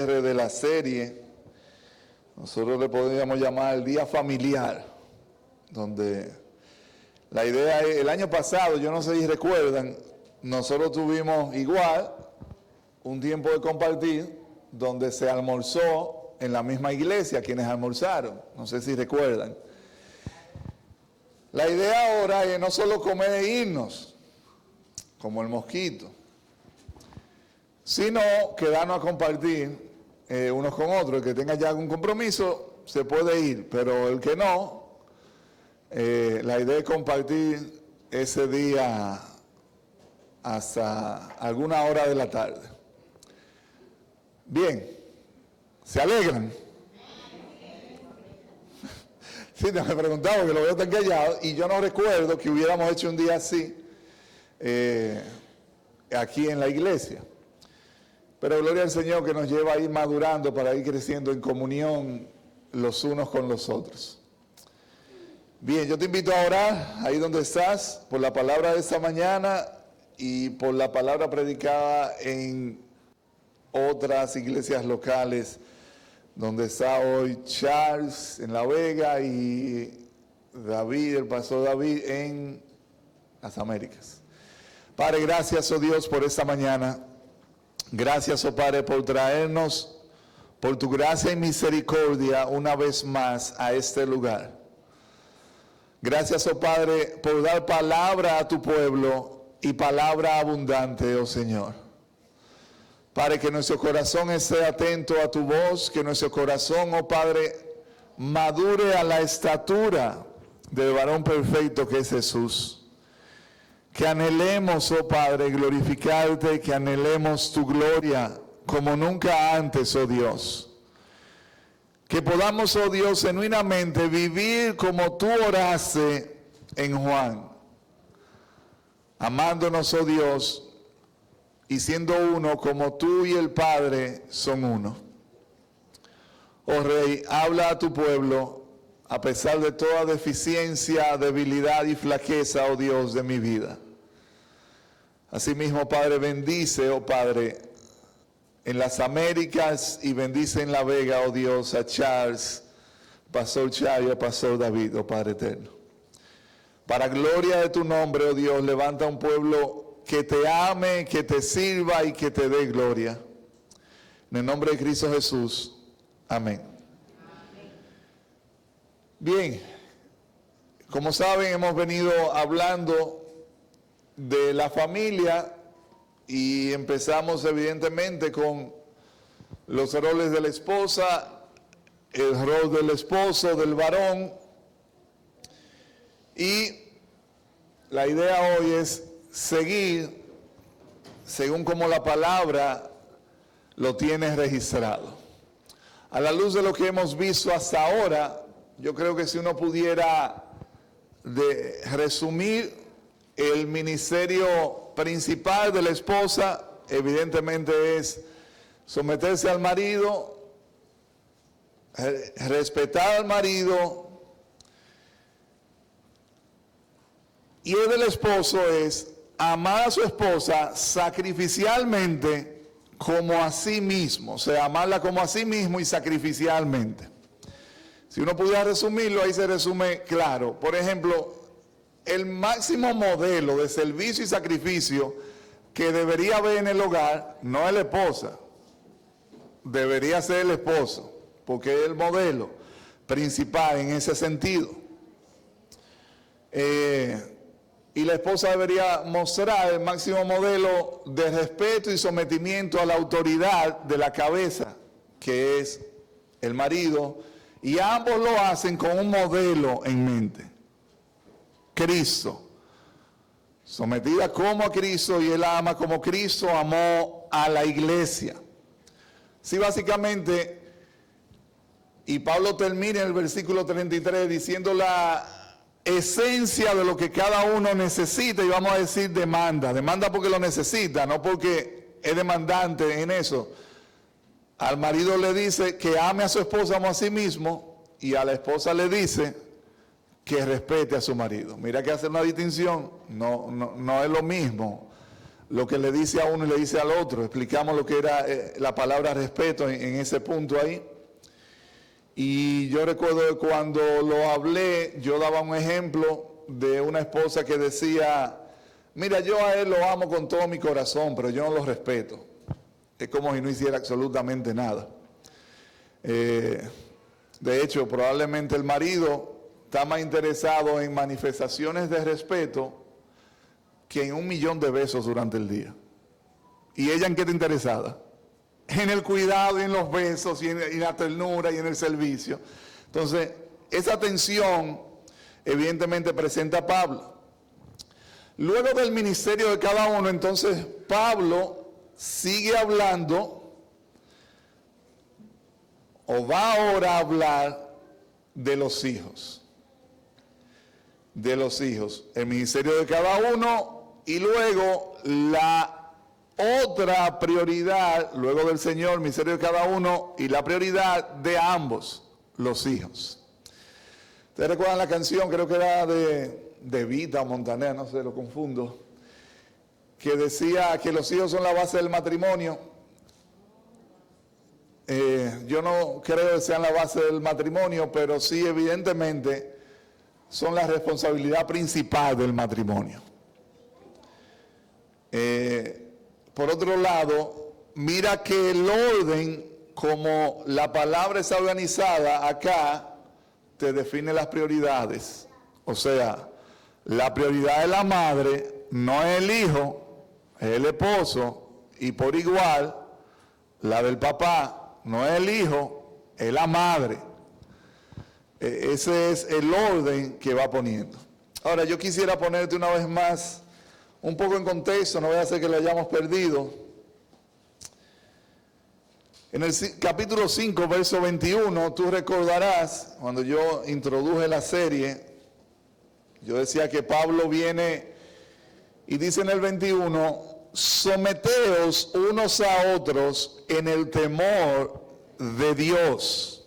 De la serie, nosotros le podríamos llamar el día familiar, donde la idea es, el año pasado, yo no sé si recuerdan, nosotros tuvimos igual un tiempo de compartir, donde se almorzó en la misma iglesia, quienes almorzaron, no sé si recuerdan. La idea ahora es no solo comer e irnos, como el mosquito, sino quedarnos a compartir unos con otros. El que tenga ya algún compromiso se puede ir, pero el que no, la idea es compartir ese día hasta alguna hora de la tarde. Bien, ¿se alegran? Sí, me preguntaba que lo veo tan callado y yo no recuerdo que hubiéramos hecho un día así aquí en la iglesia. Pero gloria al Señor que nos lleva a ir madurando para ir creciendo en comunión los unos con los otros. Bien, yo te invito a orar ahí donde estás por la palabra de esta mañana y por la palabra predicada en otras iglesias locales donde está hoy Charles en La Vega y David, el pastor David en las Américas. Padre, gracias, oh Dios, por esta mañana. Gracias, oh Padre, por traernos, por tu gracia y misericordia, una vez más a este lugar. Gracias, oh Padre, por dar palabra a tu pueblo y palabra abundante, oh Señor. Padre, que nuestro corazón esté atento a tu voz, que nuestro corazón, oh Padre, madure a la estatura del varón perfecto que es Jesús. Que anhelemos, oh Padre, glorificarte, que anhelemos tu gloria como nunca antes, oh Dios. Que podamos, oh Dios, genuinamente vivir como tú oraste en Juan. Amándonos, oh Dios, y siendo uno como tú y el Padre son uno. Oh Rey, habla a tu pueblo a pesar de toda deficiencia, debilidad y flaqueza, oh Dios, de mi vida. Asimismo, Padre, bendice, oh Padre, en las Américas y bendice en La Vega, oh Dios, a Charles, Pastor Chayo, Pastor David, oh Padre eterno. Para gloria de tu nombre, oh Dios, levanta un pueblo que te ame, que te sirva y que te dé gloria. En el nombre de Cristo Jesús. Amén. Bien, como saben, hemos venido hablando de la familia y empezamos evidentemente con los roles de la esposa, el rol del esposo, del varón, y la idea hoy es seguir según como la palabra lo tiene registrado. A la luz de lo que hemos visto hasta ahora, yo creo que si uno pudiera resumir el ministerio principal de la esposa, evidentemente es someterse al marido, respetar al marido, y el del esposo es amar a su esposa sacrificialmente como a sí mismo, o sea, amarla como a sí mismo y sacrificialmente. Si uno pudiera resumirlo, ahí se resume claro. Por ejemplo, el máximo modelo de servicio y sacrificio que debería haber en el hogar no es la esposa, debería ser el esposo, porque es el modelo principal en ese sentido. Y la esposa debería mostrar el máximo modelo de respeto y sometimiento a la autoridad de la cabeza, que es el marido, y ambos lo hacen con un modelo en mente. Cristo, sometida como a Cristo, y él ama como Cristo amó a la iglesia. Sí, básicamente, y Pablo termina en el versículo 33 diciendo la esencia de lo que cada uno necesita, y vamos a decir demanda porque lo necesita, no porque es demandante en eso. Al marido le dice que ame a su esposa como a sí mismo, y a la esposa le dice que respete a su marido. Mira que hace una distinción, no es lo mismo lo que le dice a uno y le dice al otro. Explicamos lo que era la palabra respeto en ese punto ahí. Y yo recuerdo que cuando lo hablé, yo daba un ejemplo de una esposa que decía, mira, yo a él lo amo con todo mi corazón, pero yo no lo respeto. Es como si no hiciera absolutamente nada. De hecho, probablemente el marido está más interesado en manifestaciones de respeto que en 1.000.000 de besos durante el día. ¿Y ella en qué está interesada? En el cuidado y en los besos y en la ternura y en el servicio. Entonces, esa tensión evidentemente presenta a Pablo. Luego del ministerio de cada uno, entonces Pablo sigue hablando o va ahora a hablar de los hijos. De los hijos. El ministerio de cada uno y luego la otra prioridad, luego del Señor, el ministerio de cada uno y la prioridad de ambos, los hijos. ¿Ustedes recuerdan la canción? Creo que era de Vita o Montaner, no sé, lo confundo, que decía que los hijos son la base del matrimonio. Yo no creo que sean la base del matrimonio, pero sí evidentemente son la responsabilidad principal del matrimonio. Por otro lado, mira que el orden, como la palabra está organizada acá, te define las prioridades. O sea, la prioridad de la madre no es el hijo, es el esposo, y por igual, la del papá no es el hijo, es la madre. Ese es el orden que va poniendo. Ahora, yo quisiera ponerte una vez más un poco en contexto, no voy a hacer que lo hayamos perdido. En el capítulo 5, verso 21, tú recordarás, cuando yo introduje la serie, yo decía que Pablo viene y dice en el 21, someteos unos a otros en el temor de Dios.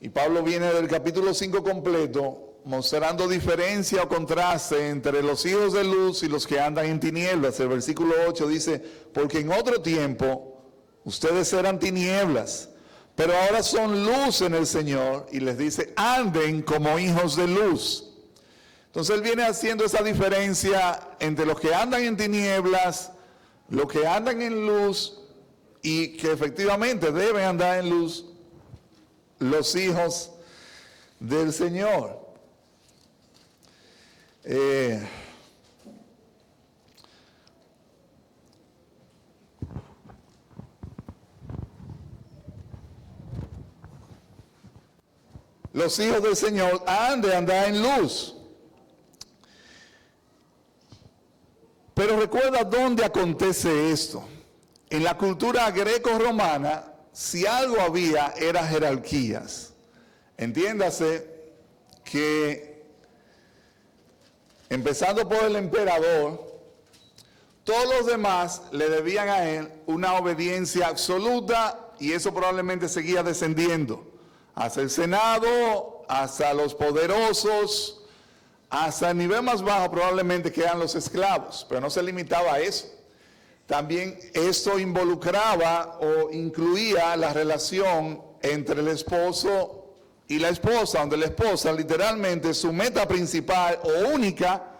Y Pablo viene del capítulo 5 completo, mostrando diferencia o contraste entre los hijos de luz y los que andan en tinieblas. El versículo 8 dice, porque en otro tiempo ustedes eran tinieblas, pero ahora son luz en el Señor, y les dice, anden como hijos de luz. Entonces él viene haciendo esa diferencia entre los que andan en tinieblas, los que andan en luz, y que efectivamente deben andar en luz, los hijos del Señor. Los hijos del Señor han de andar en luz. Pero recuerda dónde acontece esto. En la cultura greco-romana, si algo había, eran jerarquías. Entiéndase que, empezando por el emperador, todos los demás le debían a él una obediencia absoluta, y eso probablemente seguía descendiendo hasta el Senado, hasta los poderosos, hasta el nivel más bajo probablemente que eran los esclavos, pero no se limitaba a eso. También esto involucraba o incluía la relación entre el esposo y la esposa, donde la esposa literalmente su meta principal o única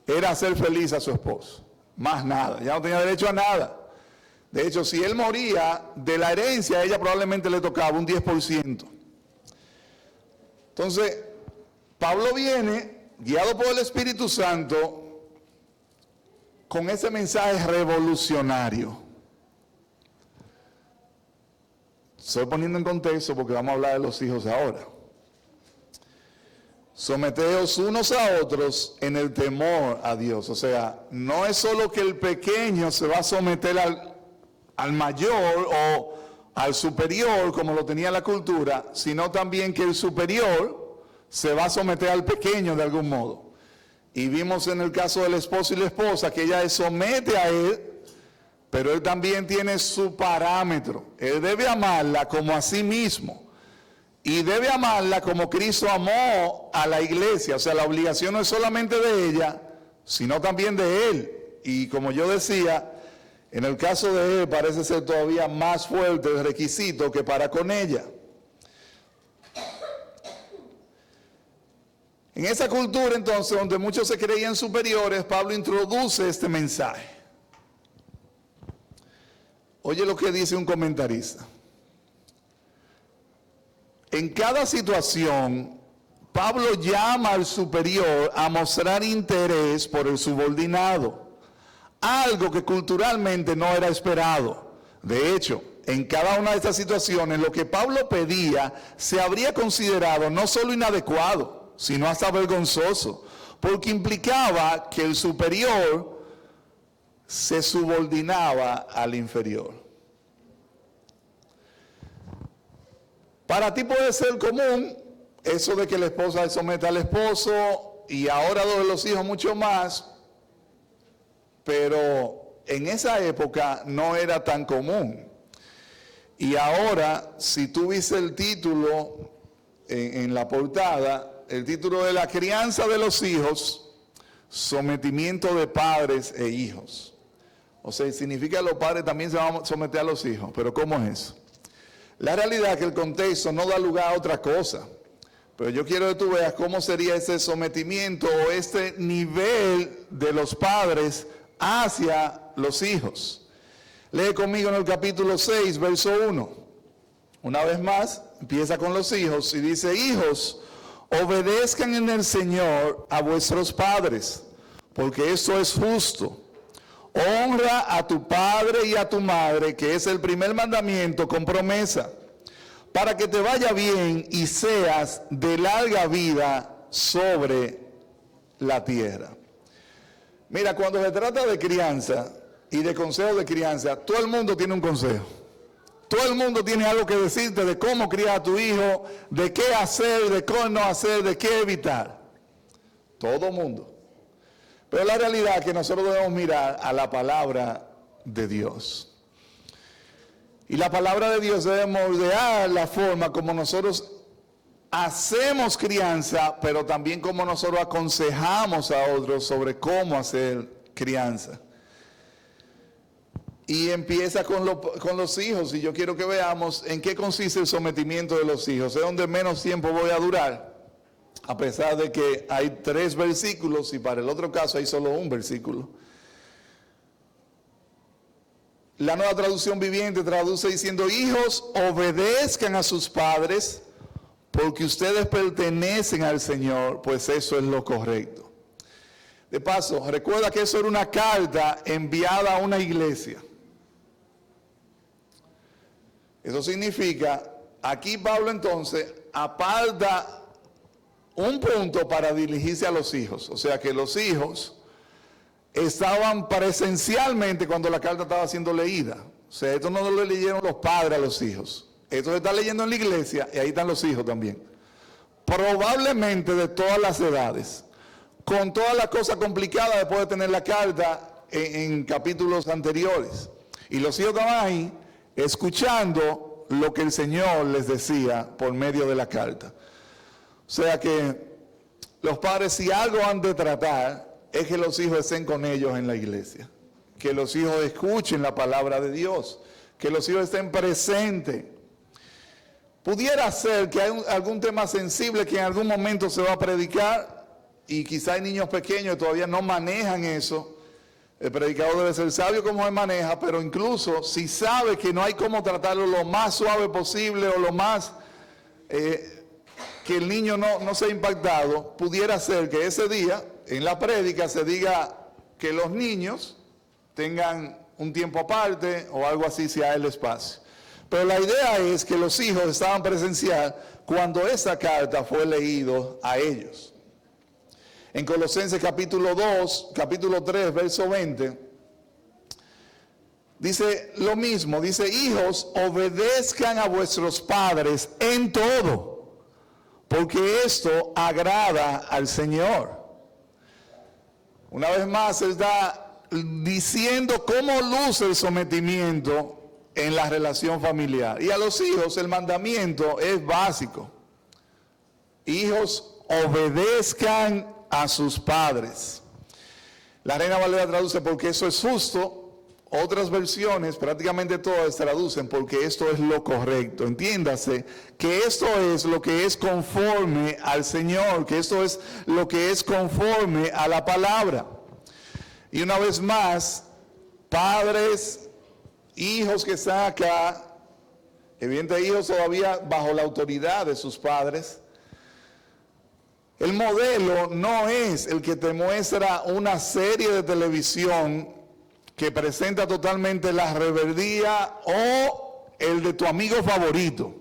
era hacer feliz a su esposo. Más nada, ya no tenía derecho a nada. De hecho, si él moría, de la herencia a ella probablemente le tocaba un 10%. Entonces, Pablo viene, guiado por el Espíritu Santo, con ese mensaje revolucionario. Estoy poniendo en contexto porque vamos a hablar de los hijos ahora. Someteos unos a otros en el temor a Dios. O sea, no es solo que el pequeño se va a someter al mayor o al superior, como lo tenía la cultura, sino también que el superior se va a someter al pequeño de algún modo. Y vimos en el caso del esposo y la esposa que ella se somete a él, pero él también tiene su parámetro. Él debe amarla como a sí mismo. Y debe amarla como Cristo amó a la iglesia. O sea, la obligación no es solamente de ella, sino también de él. Y como yo decía, en el caso de él parece ser todavía más fuerte el requisito que para con ella. En esa cultura entonces, donde muchos se creían superiores, Pablo introduce este mensaje. Oye lo que dice un comentarista. En cada situación, Pablo llama al superior a mostrar interés por el subordinado, algo que culturalmente no era esperado. De hecho, en cada una de estas situaciones, lo que Pablo pedía se habría considerado no solo inadecuado, sino hasta vergonzoso, porque implicaba que el superior se subordinaba al inferior. Para ti puede ser común eso de que la esposa se someta al esposo, y ahora de los hijos mucho más, pero en esa época no era tan común. Y ahora, si tú viste el título en la portada, el título de la crianza de los hijos, sometimiento de padres e hijos. O sea, significa que los padres también se van a someter a los hijos. Pero ¿cómo es eso? La realidad es que el contexto no da lugar a otra cosa. Pero yo quiero que tú veas cómo sería ese sometimiento o este nivel de los padres hacia los hijos. Lee conmigo en el capítulo 6, verso 1. Una vez más, empieza con los hijos y dice: hijos, obedezcan en el Señor a vuestros padres, porque eso es justo. Honra a tu padre y a tu madre, que es el primer mandamiento con promesa, para que te vaya bien y seas de larga vida sobre la tierra. Mira, cuando se trata de crianza y de consejo de crianza, todo el mundo tiene un consejo. Todo el mundo tiene algo que decirte de cómo criar a tu hijo, de qué hacer, de cómo no hacer, de qué evitar. Todo el mundo. Pero la realidad es que nosotros debemos mirar a la palabra de Dios. Y la palabra de Dios debe moldear la forma como nosotros hacemos crianza, pero también como nosotros aconsejamos a otros sobre cómo hacer crianza. Y empieza con los hijos, y yo quiero que veamos en qué consiste el sometimiento de los hijos. Es donde menos tiempo voy a durar, a pesar de que hay 3 versículos y para el otro caso hay solo un versículo. La Nueva Traducción Viviente traduce diciendo: hijos, obedezcan a sus padres, porque ustedes pertenecen al Señor, pues eso es lo correcto. De paso, recuerda que eso era una carta enviada a una iglesia. Eso significa, aquí Pablo entonces aparta un punto para dirigirse a los hijos. O sea que los hijos estaban presencialmente cuando la carta estaba siendo leída. O sea, esto no lo leyeron los padres a los hijos. Esto se está leyendo en la iglesia y ahí están los hijos también. Probablemente de todas las edades. Con todas las cosas complicadas después de tener la carta en capítulos anteriores. Y los hijos estaban ahí escuchando lo que el Señor les decía por medio de la carta. O sea que los padres, si algo han de tratar, es que los hijos estén con ellos en la iglesia. Que los hijos escuchen la palabra de Dios. Que los hijos estén presentes. Pudiera ser que hay algún tema sensible que en algún momento se va a predicar y quizá hay niños pequeños que todavía no manejan eso. El predicador debe ser sabio como se maneja, pero incluso si sabe que no hay cómo tratarlo lo más suave posible o lo más que el niño no sea impactado, pudiera ser que ese día en la prédica se diga que los niños tengan un tiempo aparte o algo así si hay el espacio. Pero la idea es que los hijos estaban presencial cuando esa carta fue leído a ellos. En Colosenses capítulo 3, verso 20, dice lo mismo, dice: hijos, obedezcan a vuestros padres en todo, porque esto agrada al Señor. Una vez más, él está diciendo cómo luce el sometimiento en la relación familiar. Y a los hijos el mandamiento es básico. Hijos, obedezcan a sus padres. La Reina Valera traduce porque eso es justo. Otras versiones, prácticamente todas, traducen porque esto es lo correcto. Entiéndase que esto es lo que es conforme al Señor, que esto es lo que es conforme a la palabra. Y una vez más, padres, hijos que están acá, evidentemente hijos todavía bajo la autoridad de sus padres, el modelo no es el que te muestra una serie de televisión que presenta totalmente la rebeldía o el de tu amigo favorito.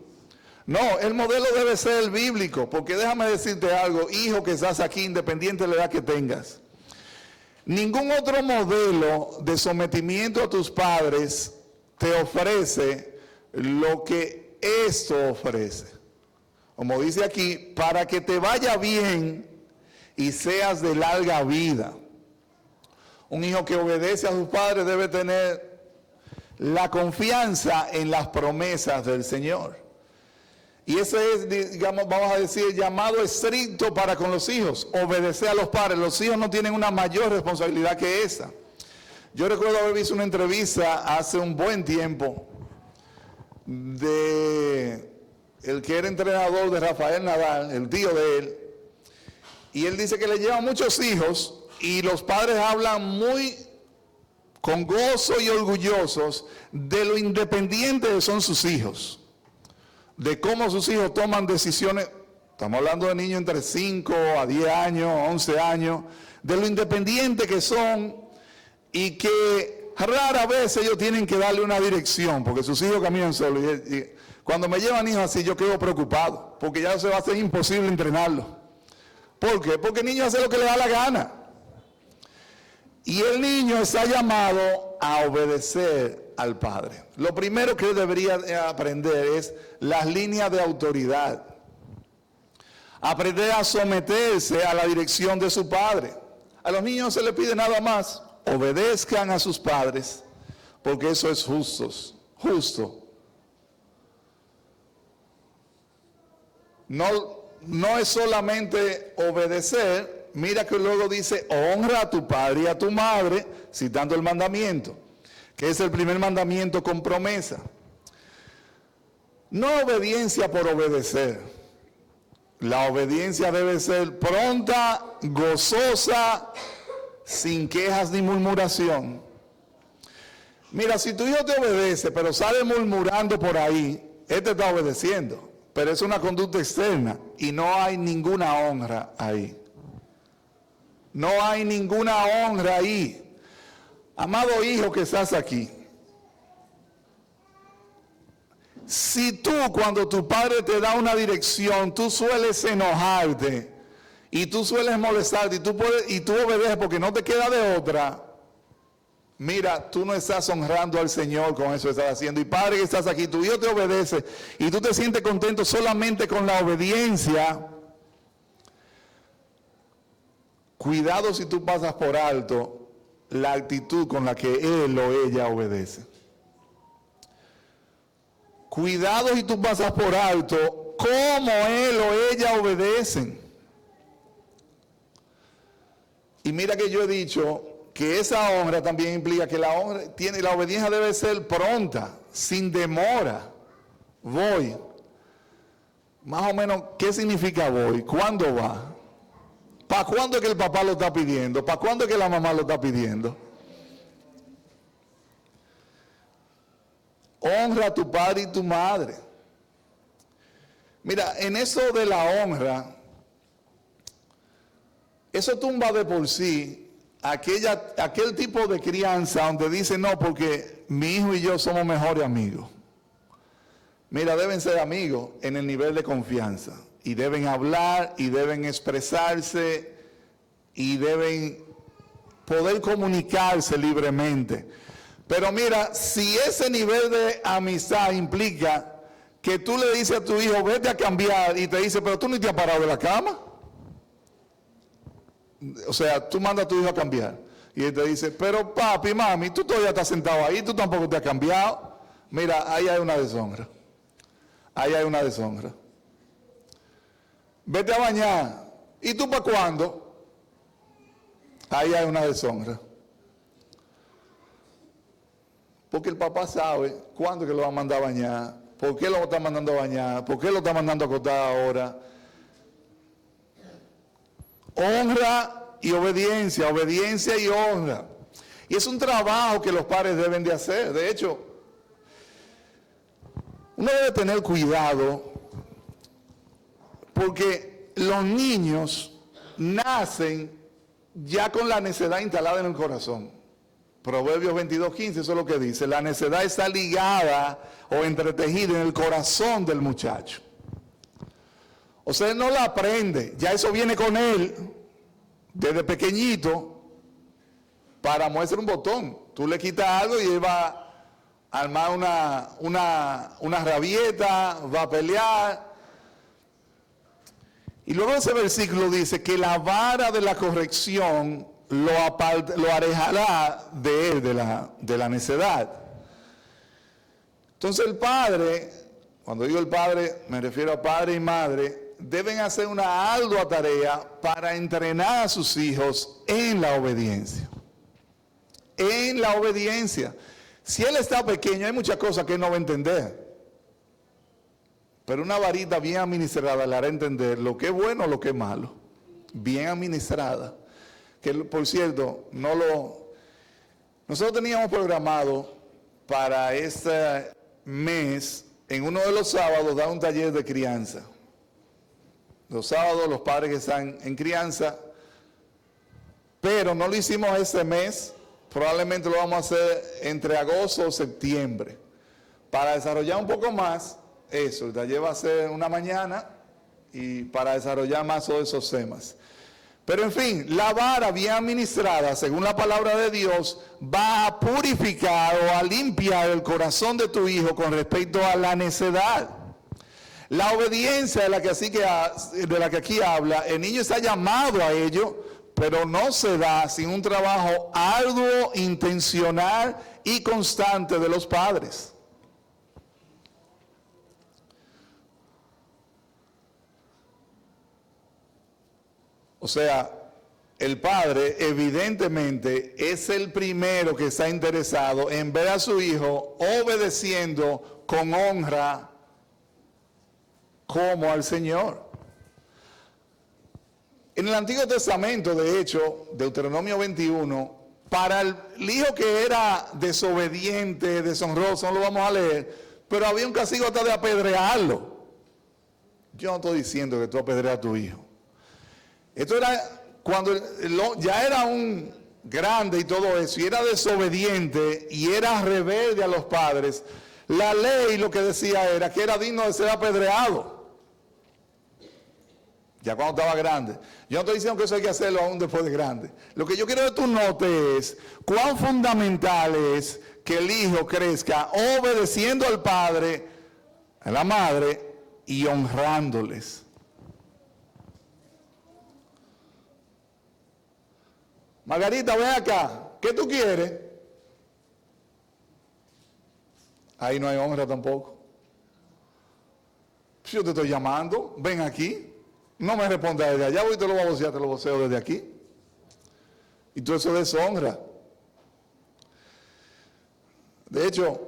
No, el modelo debe ser el bíblico, porque déjame decirte algo, hijo que estás aquí, independiente de la edad que tengas. Ningún otro modelo de sometimiento a tus padres te ofrece lo que esto ofrece. Como dice aquí, para que te vaya bien y seas de larga vida. Un hijo que obedece a sus padres debe tener la confianza en las promesas del Señor. Y ese es, digamos, vamos a decir, el llamado estricto para con los hijos, obedecer a los padres. Los hijos no tienen una mayor responsabilidad que esa. Yo recuerdo haber visto una entrevista hace un buen tiempo de el que era entrenador de Rafael Nadal, el tío de él, y él dice que le lleva muchos hijos y los padres hablan muy con gozo y orgullosos de lo independientes que son sus hijos, de cómo sus hijos toman decisiones. Estamos hablando de niños entre 5 a 10 años, 11 años, de lo independientes que son y que rara vez ellos tienen que darle una dirección, porque sus hijos caminan solos. Y cuando me llevan hijos así, yo quedo preocupado, porque ya se va a hacer imposible entrenarlos. ¿Por qué? Porque el niño hace lo que le da la gana. Y el niño está llamado a obedecer al padre. Lo primero que él debería aprender es las líneas de autoridad. Aprender a someterse a la dirección de su padre. A los niños se les pide nada más: obedezcan a sus padres, porque eso es justo. No es solamente obedecer. Mira que luego dice, honra a tu padre y a tu madre, citando el mandamiento, que es el primer mandamiento con promesa. No obediencia por obedecer. La obediencia debe ser pronta, gozosa, sin quejas ni murmuración. Mira, si tu hijo te obedece, pero sale murmurando por ahí, él te está obedeciendo, pero es una conducta externa y no hay ninguna honra ahí. No hay ninguna honra ahí. Amado hijo que estás aquí, si tú cuando tu padre te da una dirección, tú sueles enojarte y tú sueles molestarte y tú obedeces porque no te queda de otra, mira, tú no estás honrando al Señor con eso que estás haciendo. Y padre que estás aquí, tu hijo te obedece y tú te sientes contento solamente con la obediencia. Cuidado si tú pasas por alto la actitud con la que él o ella obedece. Cuidado si tú pasas por alto cómo él o ella obedecen. Y mira que yo he dicho que esa honra también implica que la obediencia debe ser pronta, sin demora. Voy. Más o menos, ¿qué significa voy? ¿Cuándo va? ¿Para cuándo es que el papá lo está pidiendo? ¿Para cuándo es que la mamá lo está pidiendo? Honra a tu padre y tu madre. Mira, en eso de la honra, eso tumba de por sí aquel tipo de crianza donde dice, no, porque mi hijo y yo somos mejores amigos. Mira, deben ser amigos en el nivel de confianza. Y deben hablar, y deben expresarse, y deben poder comunicarse libremente. Pero mira, si ese nivel de amistad implica que tú le dices a tu hijo, vete a cambiar, y te dice, pero tú ni te has parado de la cama. O sea, tú mandas a tu hijo a cambiar. Y él te dice, pero papi, mami, tú todavía estás sentado ahí, tú tampoco te has cambiado. Mira, ahí hay una deshonra. Ahí hay una deshonra. Vete a bañar. ¿Y tú para cuándo? Ahí hay una deshonra. Porque el papá sabe cuándo es que lo va a mandar a bañar, por qué lo está mandando a bañar, por qué lo está mandando a acostar ahora. Honra y obediencia, obediencia y honra. Y es un trabajo que los padres deben de hacer. De hecho, uno debe tener cuidado porque los niños nacen ya con la necedad instalada en el corazón. Proverbios 22:15, eso es lo que dice. La necedad está ligada o entretejida en el corazón del muchacho. O sea, él no la aprende, ya eso viene con él desde pequeñito para moverse un botón. Tú le quitas algo y él va a armar una rabieta, va a pelear. Y luego ese versículo dice que la vara de la corrección lo alejará de él, de la necedad. Entonces el padre, cuando digo el padre, me refiero a padre y madre, deben hacer una ardua tarea para entrenar a sus hijos en la obediencia. En la obediencia. Si él está pequeño, hay muchas cosas que él no va a entender. Pero una varita bien administrada le hará entender lo que es bueno o lo que es malo. Bien administrada. Que por cierto, nosotros teníamos programado para este mes, en uno de los sábados, dar un taller de crianza. Los sábados los padres que están en crianza, pero no lo hicimos este mes, probablemente lo vamos a hacer entre agosto o septiembre. Para desarrollar un poco más eso, el taller va a ser una mañana y para desarrollar más todos esos temas. Pero en fin, la vara bien administrada, según la palabra de Dios, va a purificar o a limpiar el corazón de tu hijo con respecto a la necedad. La obediencia de la que aquí habla, el niño está llamado a ello, pero no se da sin un trabajo arduo, intencional y constante de los padres. O sea, el padre evidentemente es el primero que está interesado en ver a su hijo obedeciendo con honra como al Señor. En el Antiguo Testamento, de hecho, Deuteronomio 21, para el hijo que era desobediente, deshonroso, no lo vamos a leer, pero había un castigo hasta de apedrearlo. Yo no estoy diciendo que tú apedreas a tu hijo. Esto era cuando ya era un grande y todo eso, y era desobediente y era rebelde a los padres. La ley lo que decía era que era digno de ser apedreado. Ya cuando estaba grande. Yo no estoy diciendo que eso hay que hacerlo aún después de grande. Lo que yo quiero que tú notes es cuán fundamental es que el hijo crezca obedeciendo al padre, a la madre y honrándoles. Margarita, ven acá. ¿Qué tú quieres? Ahí no hay honra tampoco. Si yo te estoy llamando, ven aquí. No me respondas desde allá, voy te lo voy a vocear, te lo voceo desde aquí. Y todo eso deshonra. De hecho,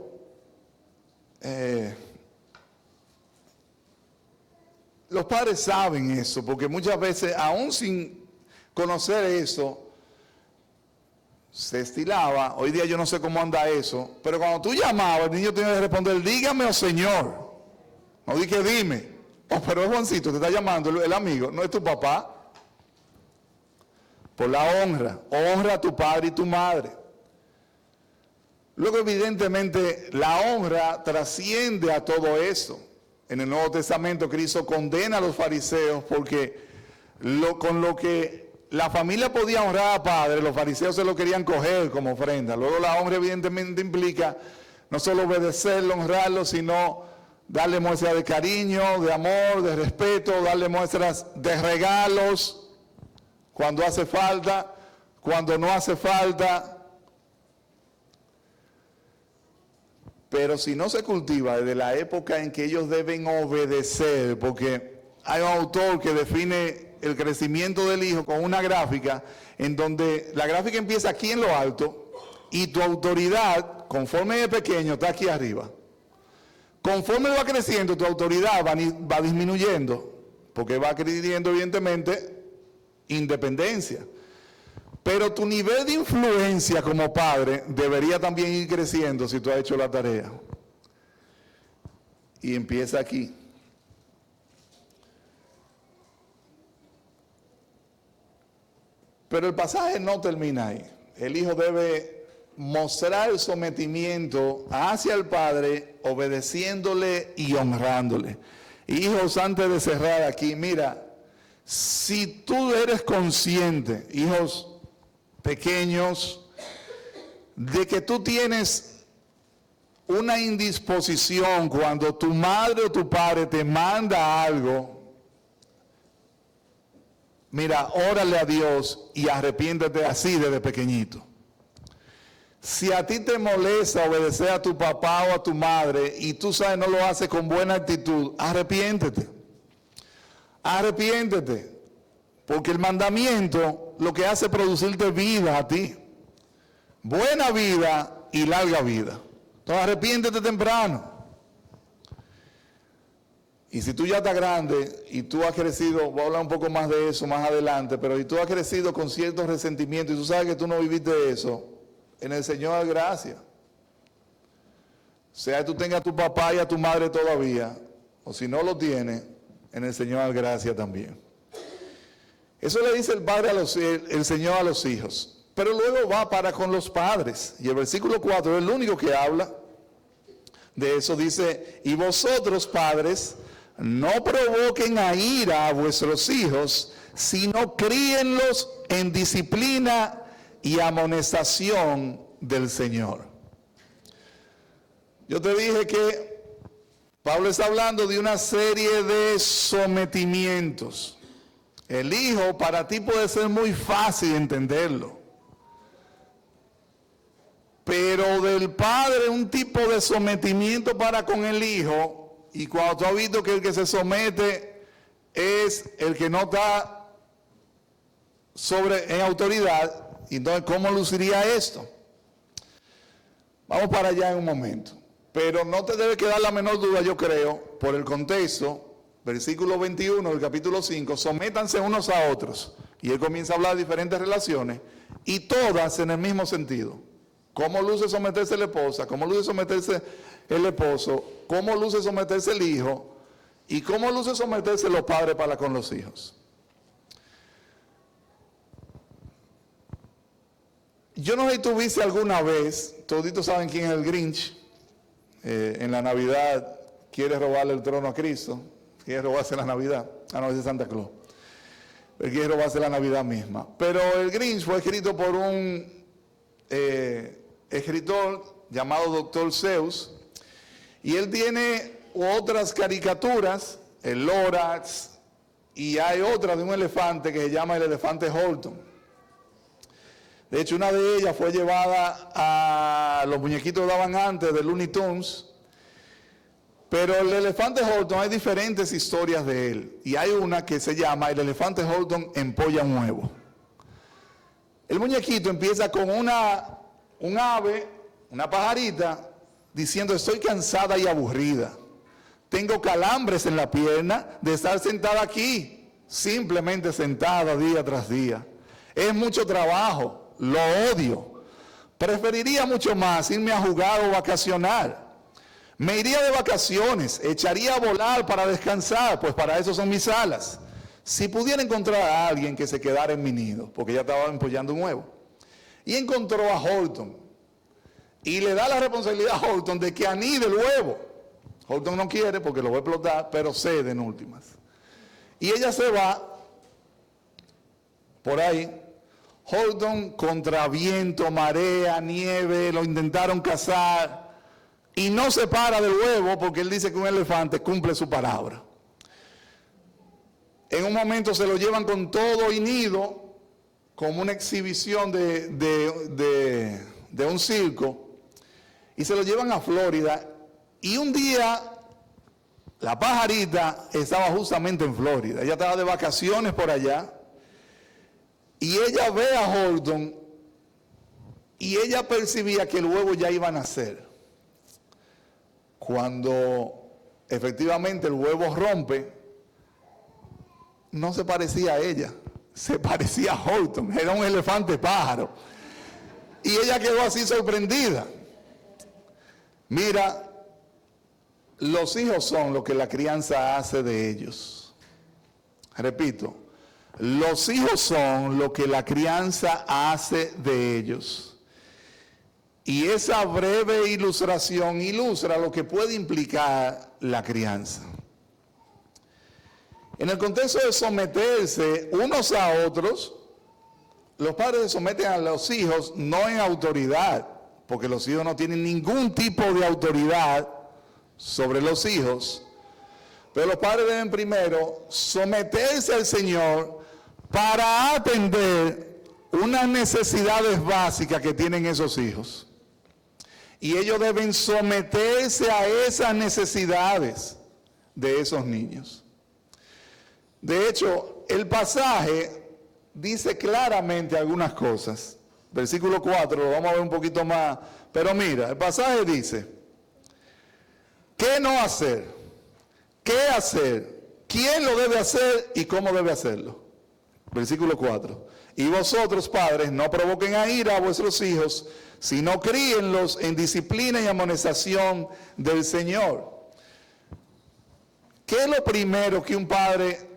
los padres saben eso, porque muchas veces, aún sin conocer eso, se estilaba. Hoy día yo no sé cómo anda eso, pero cuando tú llamabas, el niño tenía que responder, dígame o señor. No dije dime. Oh, pero es Juancito, te está llamando el amigo, no es tu papá. Por la honra, honra a tu padre y tu madre. Luego, evidentemente, la honra trasciende a todo eso. En el Nuevo Testamento, Cristo condena a los fariseos porque con lo que la familia podía honrar a padre, los fariseos se lo querían coger como ofrenda. Luego, la honra, evidentemente, implica no solo obedecerlo, honrarlo, sino darle muestras de cariño, de amor, de respeto, darle muestras de regalos cuando hace falta, cuando no hace falta. Pero si no se cultiva desde la época en que ellos deben obedecer, porque hay un autor que define el crecimiento del hijo con una gráfica, en donde la gráfica empieza aquí en lo alto y tu autoridad conforme es pequeño, está aquí arriba. Conforme va creciendo, tu autoridad va disminuyendo, porque va adquiriendo evidentemente independencia. Pero tu nivel de influencia como padre debería también ir creciendo si tú has hecho la tarea. Y empieza aquí. Pero el pasaje no termina ahí. El hijo debe mostrar el sometimiento hacia el padre, obedeciéndole y honrándole. Hijos, antes de cerrar aquí, mira, si tú eres consciente, hijos pequeños, de que tú tienes una indisposición cuando tu madre o tu padre te manda algo, mira, órale a Dios y arrepiéntete así desde pequeñito. Si a ti te molesta obedecer a tu papá o a tu madre y tú sabes no lo haces con buena actitud, arrepiéntete. Arrepiéntete. Porque el mandamiento lo que hace es producirte vida a ti. Buena vida y larga vida. Entonces arrepiéntete temprano. Y si tú ya estás grande y tú has crecido, voy a hablar un poco más de eso más adelante, pero si tú has crecido con ciertos resentimientos y tú sabes que tú no viviste eso, en el Señor hay gracia. Sea que tú tengas a tu papá y a tu madre todavía, o si no lo tienes, en el Señor hay gracia también. Eso le dice el padre el Señor a los hijos. Pero luego va para con los padres. Y el versículo 4 es el único que habla de eso. Dice, y vosotros, padres, no provoquen a ira a vuestros hijos, sino críenlos en disciplina y amonestación del Señor. Yo te dije que Pablo está hablando de una serie de sometimientos. El hijo para ti puede ser muy fácil entenderlo, pero del padre un tipo de sometimiento para con el hijo, y cuando tú has visto que el que se somete es el que no está en autoridad, entonces ¿cómo luciría esto? Vamos para allá en un momento, pero no te debe quedar la menor duda, yo creo, por el contexto. Versículo 21 del capítulo 5, sométanse unos a otros. Y él comienza a hablar de diferentes relaciones, y todas en el mismo sentido. ¿Cómo luce someterse la esposa? ¿Cómo luce someterse el esposo? ¿Cómo luce someterse el hijo? ¿Y cómo luce someterse los padres para con los hijos? Yo no sé si tú viste alguna vez, toditos saben quién es el Grinch, en la Navidad quiere robarle el trono a Cristo. Quiere robarse la Navidad. No, es de Santa Claus. Él quiere robarse la Navidad misma. Pero el Grinch fue escrito por un escritor llamado Dr. Seuss. Y él tiene otras caricaturas, el Lorax, y hay otra de un elefante que se llama el elefante Horton. De hecho, una de ellas fue llevada a los muñequitos que daban antes de Looney Tunes. Pero el elefante Horton, hay diferentes historias de él. Y hay una que se llama el elefante Horton empolla un huevo. El muñequito empieza con un ave, una pajarita, diciendo: estoy cansada y aburrida. Tengo calambres en la pierna de estar sentada aquí, simplemente sentada día tras día. Es mucho trabajo, lo odio. Preferiría mucho más irme a jugar o vacacionar. Me iría de vacaciones, echaría a volar para descansar, pues para eso son mis alas. Si pudiera encontrar a alguien que se quedara en mi nido, porque ya estaba empollando un huevo. Y encontró a Horton. Y le da la responsabilidad a Horton de que anide el huevo. Horton no quiere porque lo va a explotar, pero cede en últimas. Y ella se va por ahí. Horton contra viento, marea, nieve, lo intentaron cazar. Y no se para del huevo porque él dice que un elefante cumple su palabra. En un momento se lo llevan con todo y nido, como una exhibición de un circo, y se lo llevan a Florida. Y un día la pajarita estaba justamente en Florida. Ella estaba de vacaciones por allá. Y ella ve a Horton y ella percibía que el huevo ya iba a nacer. Cuando efectivamente el huevo rompe, no se parecía a ella, se parecía a Horton, era un elefante pájaro. Y ella quedó así sorprendida. Mira, los hijos son lo que la crianza hace de ellos. Repito, los hijos son lo que la crianza hace de ellos. Y esa breve ilustración ilustra lo que puede implicar la crianza. En el contexto de someterse unos a otros, los padres se someten a los hijos no en autoridad, porque los hijos no tienen ningún tipo de autoridad sobre los hijos, pero los padres deben primero someterse al Señor para atender unas necesidades básicas que tienen esos hijos. Y ellos deben someterse a esas necesidades de esos niños. De hecho, el pasaje dice claramente algunas cosas. Versículo 4, lo vamos a ver un poquito más. Pero mira, el pasaje dice, ¿qué no hacer? ¿Qué hacer? ¿Quién lo debe hacer y cómo debe hacerlo? Versículo 4. Y vosotros, padres, no provoquen a ira a vuestros hijos, sino críenlos en disciplina y amonestación del Señor. ¿Qué es lo primero que un padre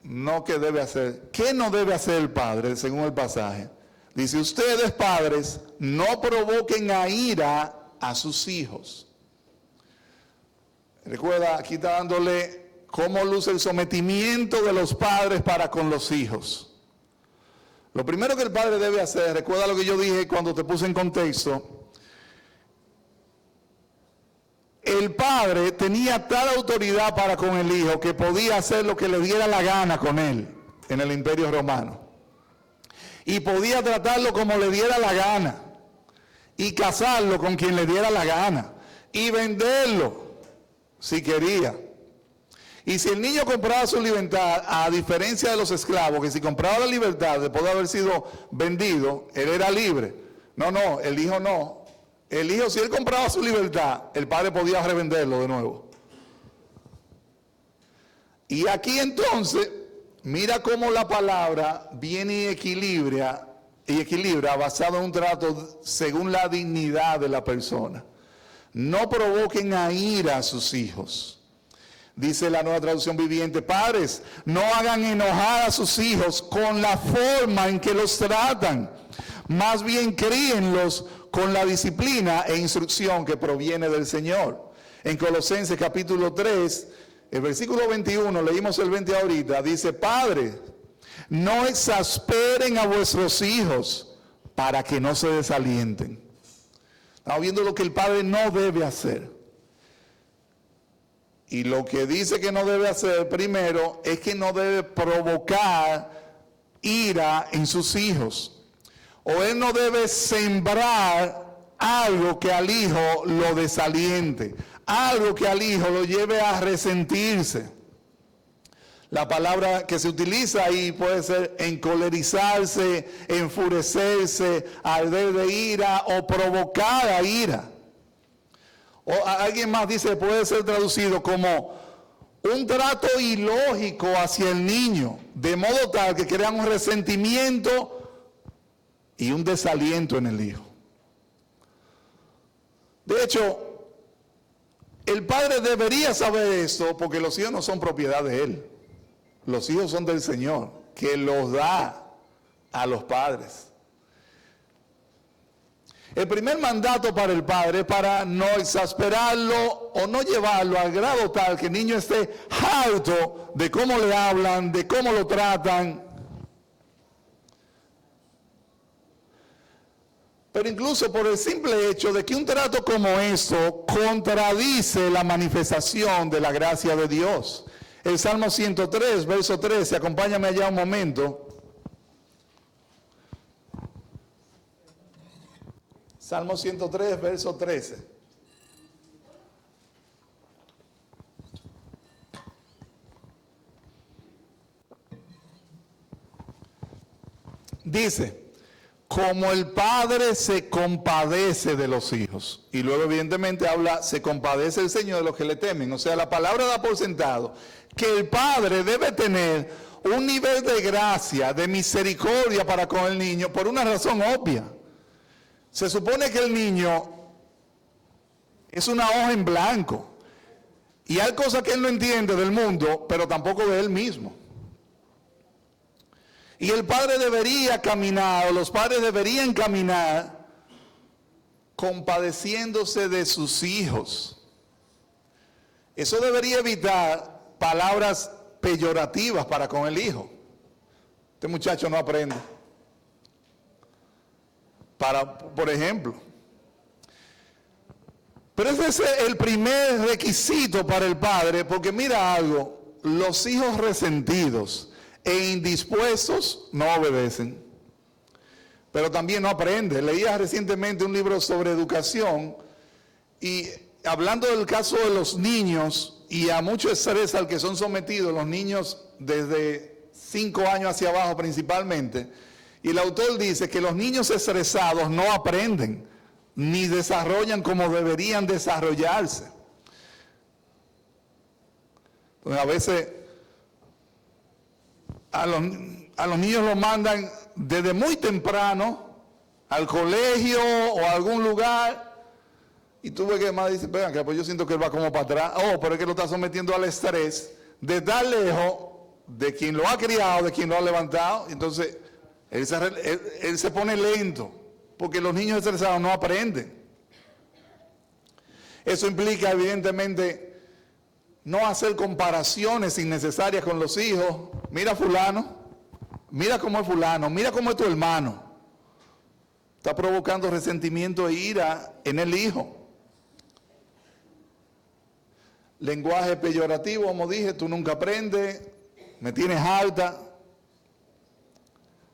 no que debe hacer? ¿Qué no debe hacer el padre, según el pasaje? Dice, ustedes, padres, no provoquen a ira a sus hijos. Recuerda, aquí está dándole cómo luce el sometimiento de los padres para con los hijos. Lo primero que el padre debe hacer, recuerda lo que yo dije cuando te puse en contexto, el padre tenía tal autoridad para con el hijo que podía hacer lo que le diera la gana con él en el Imperio Romano. Y podía tratarlo como le diera la gana. Y casarlo con quien le diera la gana. Y venderlo si quería. Y si el niño compraba su libertad, a diferencia de los esclavos, que si compraba la libertad después de haber sido vendido, él era libre. No, el hijo no. El hijo, si él compraba su libertad, el padre podía revenderlo de nuevo. Y aquí entonces, mira cómo la palabra viene y equilibra basado en un trato según la dignidad de la persona. No provoquen a ira a sus hijos. Dice la Nueva Traducción Viviente, padres, no hagan enojar a sus hijos con la forma en que los tratan. Más bien críenlos con la disciplina e instrucción que proviene del Señor. En Colosenses capítulo 3, el versículo 21, leímos el 20 ahorita, dice, padres, no exasperen a vuestros hijos para que no se desalienten. Estamos viendo lo que el padre no debe hacer. Y lo que dice que no debe hacer primero es que no debe provocar ira en sus hijos. O él no debe sembrar algo que al hijo lo desaliente, algo que al hijo lo lleve a resentirse. La palabra que se utiliza ahí puede ser encolerizarse, enfurecerse, arder de ira o provocar a ira. O alguien más dice, puede ser traducido como un trato ilógico hacia el niño, de modo tal que crean un resentimiento y un desaliento en el hijo. De hecho, el padre debería saber esto porque los hijos no son propiedad de él. Los hijos son del Señor, que los da a los padres. El primer mandato para el padre es para no exasperarlo o no llevarlo al grado tal que el niño esté harto de cómo le hablan, de cómo lo tratan. Pero incluso por el simple hecho de que un trato como esto contradice la manifestación de la gracia de Dios. El Salmo 103, verso 13, acompáñame allá un momento. Salmo 103, verso 13. Dice, como el Padre se compadece de los hijos. Y luego evidentemente habla, se compadece el Señor de los que le temen. O sea, la palabra da por sentado que el Padre debe tener un nivel de gracia, de misericordia para con el niño, por una razón obvia. Se supone que el niño es una hoja en blanco. Y hay cosas que él no entiende del mundo, pero tampoco de él mismo. Y el padre debería caminar, o los padres deberían caminar, compadeciéndose de sus hijos. Eso debería evitar palabras peyorativas para con el hijo. Este muchacho no aprende. Por ejemplo. Pero ese es el primer requisito para el padre, porque mira algo, los hijos resentidos e indispuestos no obedecen, pero también no aprenden. Leía recientemente un libro sobre educación y hablando del caso de los niños y a mucho estrés al que son sometidos los niños desde 5 años hacia abajo principalmente, y el autor dice que los niños estresados no aprenden ni desarrollan como deberían desarrollarse. Entonces a veces a los niños los mandan desde muy temprano al colegio o a algún lugar y tú ves que además dice, venga, que pues yo siento que él va como para atrás. Oh, pero es que lo está sometiendo al estrés de estar lejos de quien lo ha criado, de quien lo ha levantado. Entonces él se pone lento porque los niños estresados no aprenden. Eso implica evidentemente no hacer comparaciones innecesarias con los hijos. Mira fulano, mira cómo es fulano, mira cómo es tu hermano. Está provocando resentimiento e ira en el hijo. Lenguaje peyorativo, como dije, tú nunca aprendes, me tienes harta.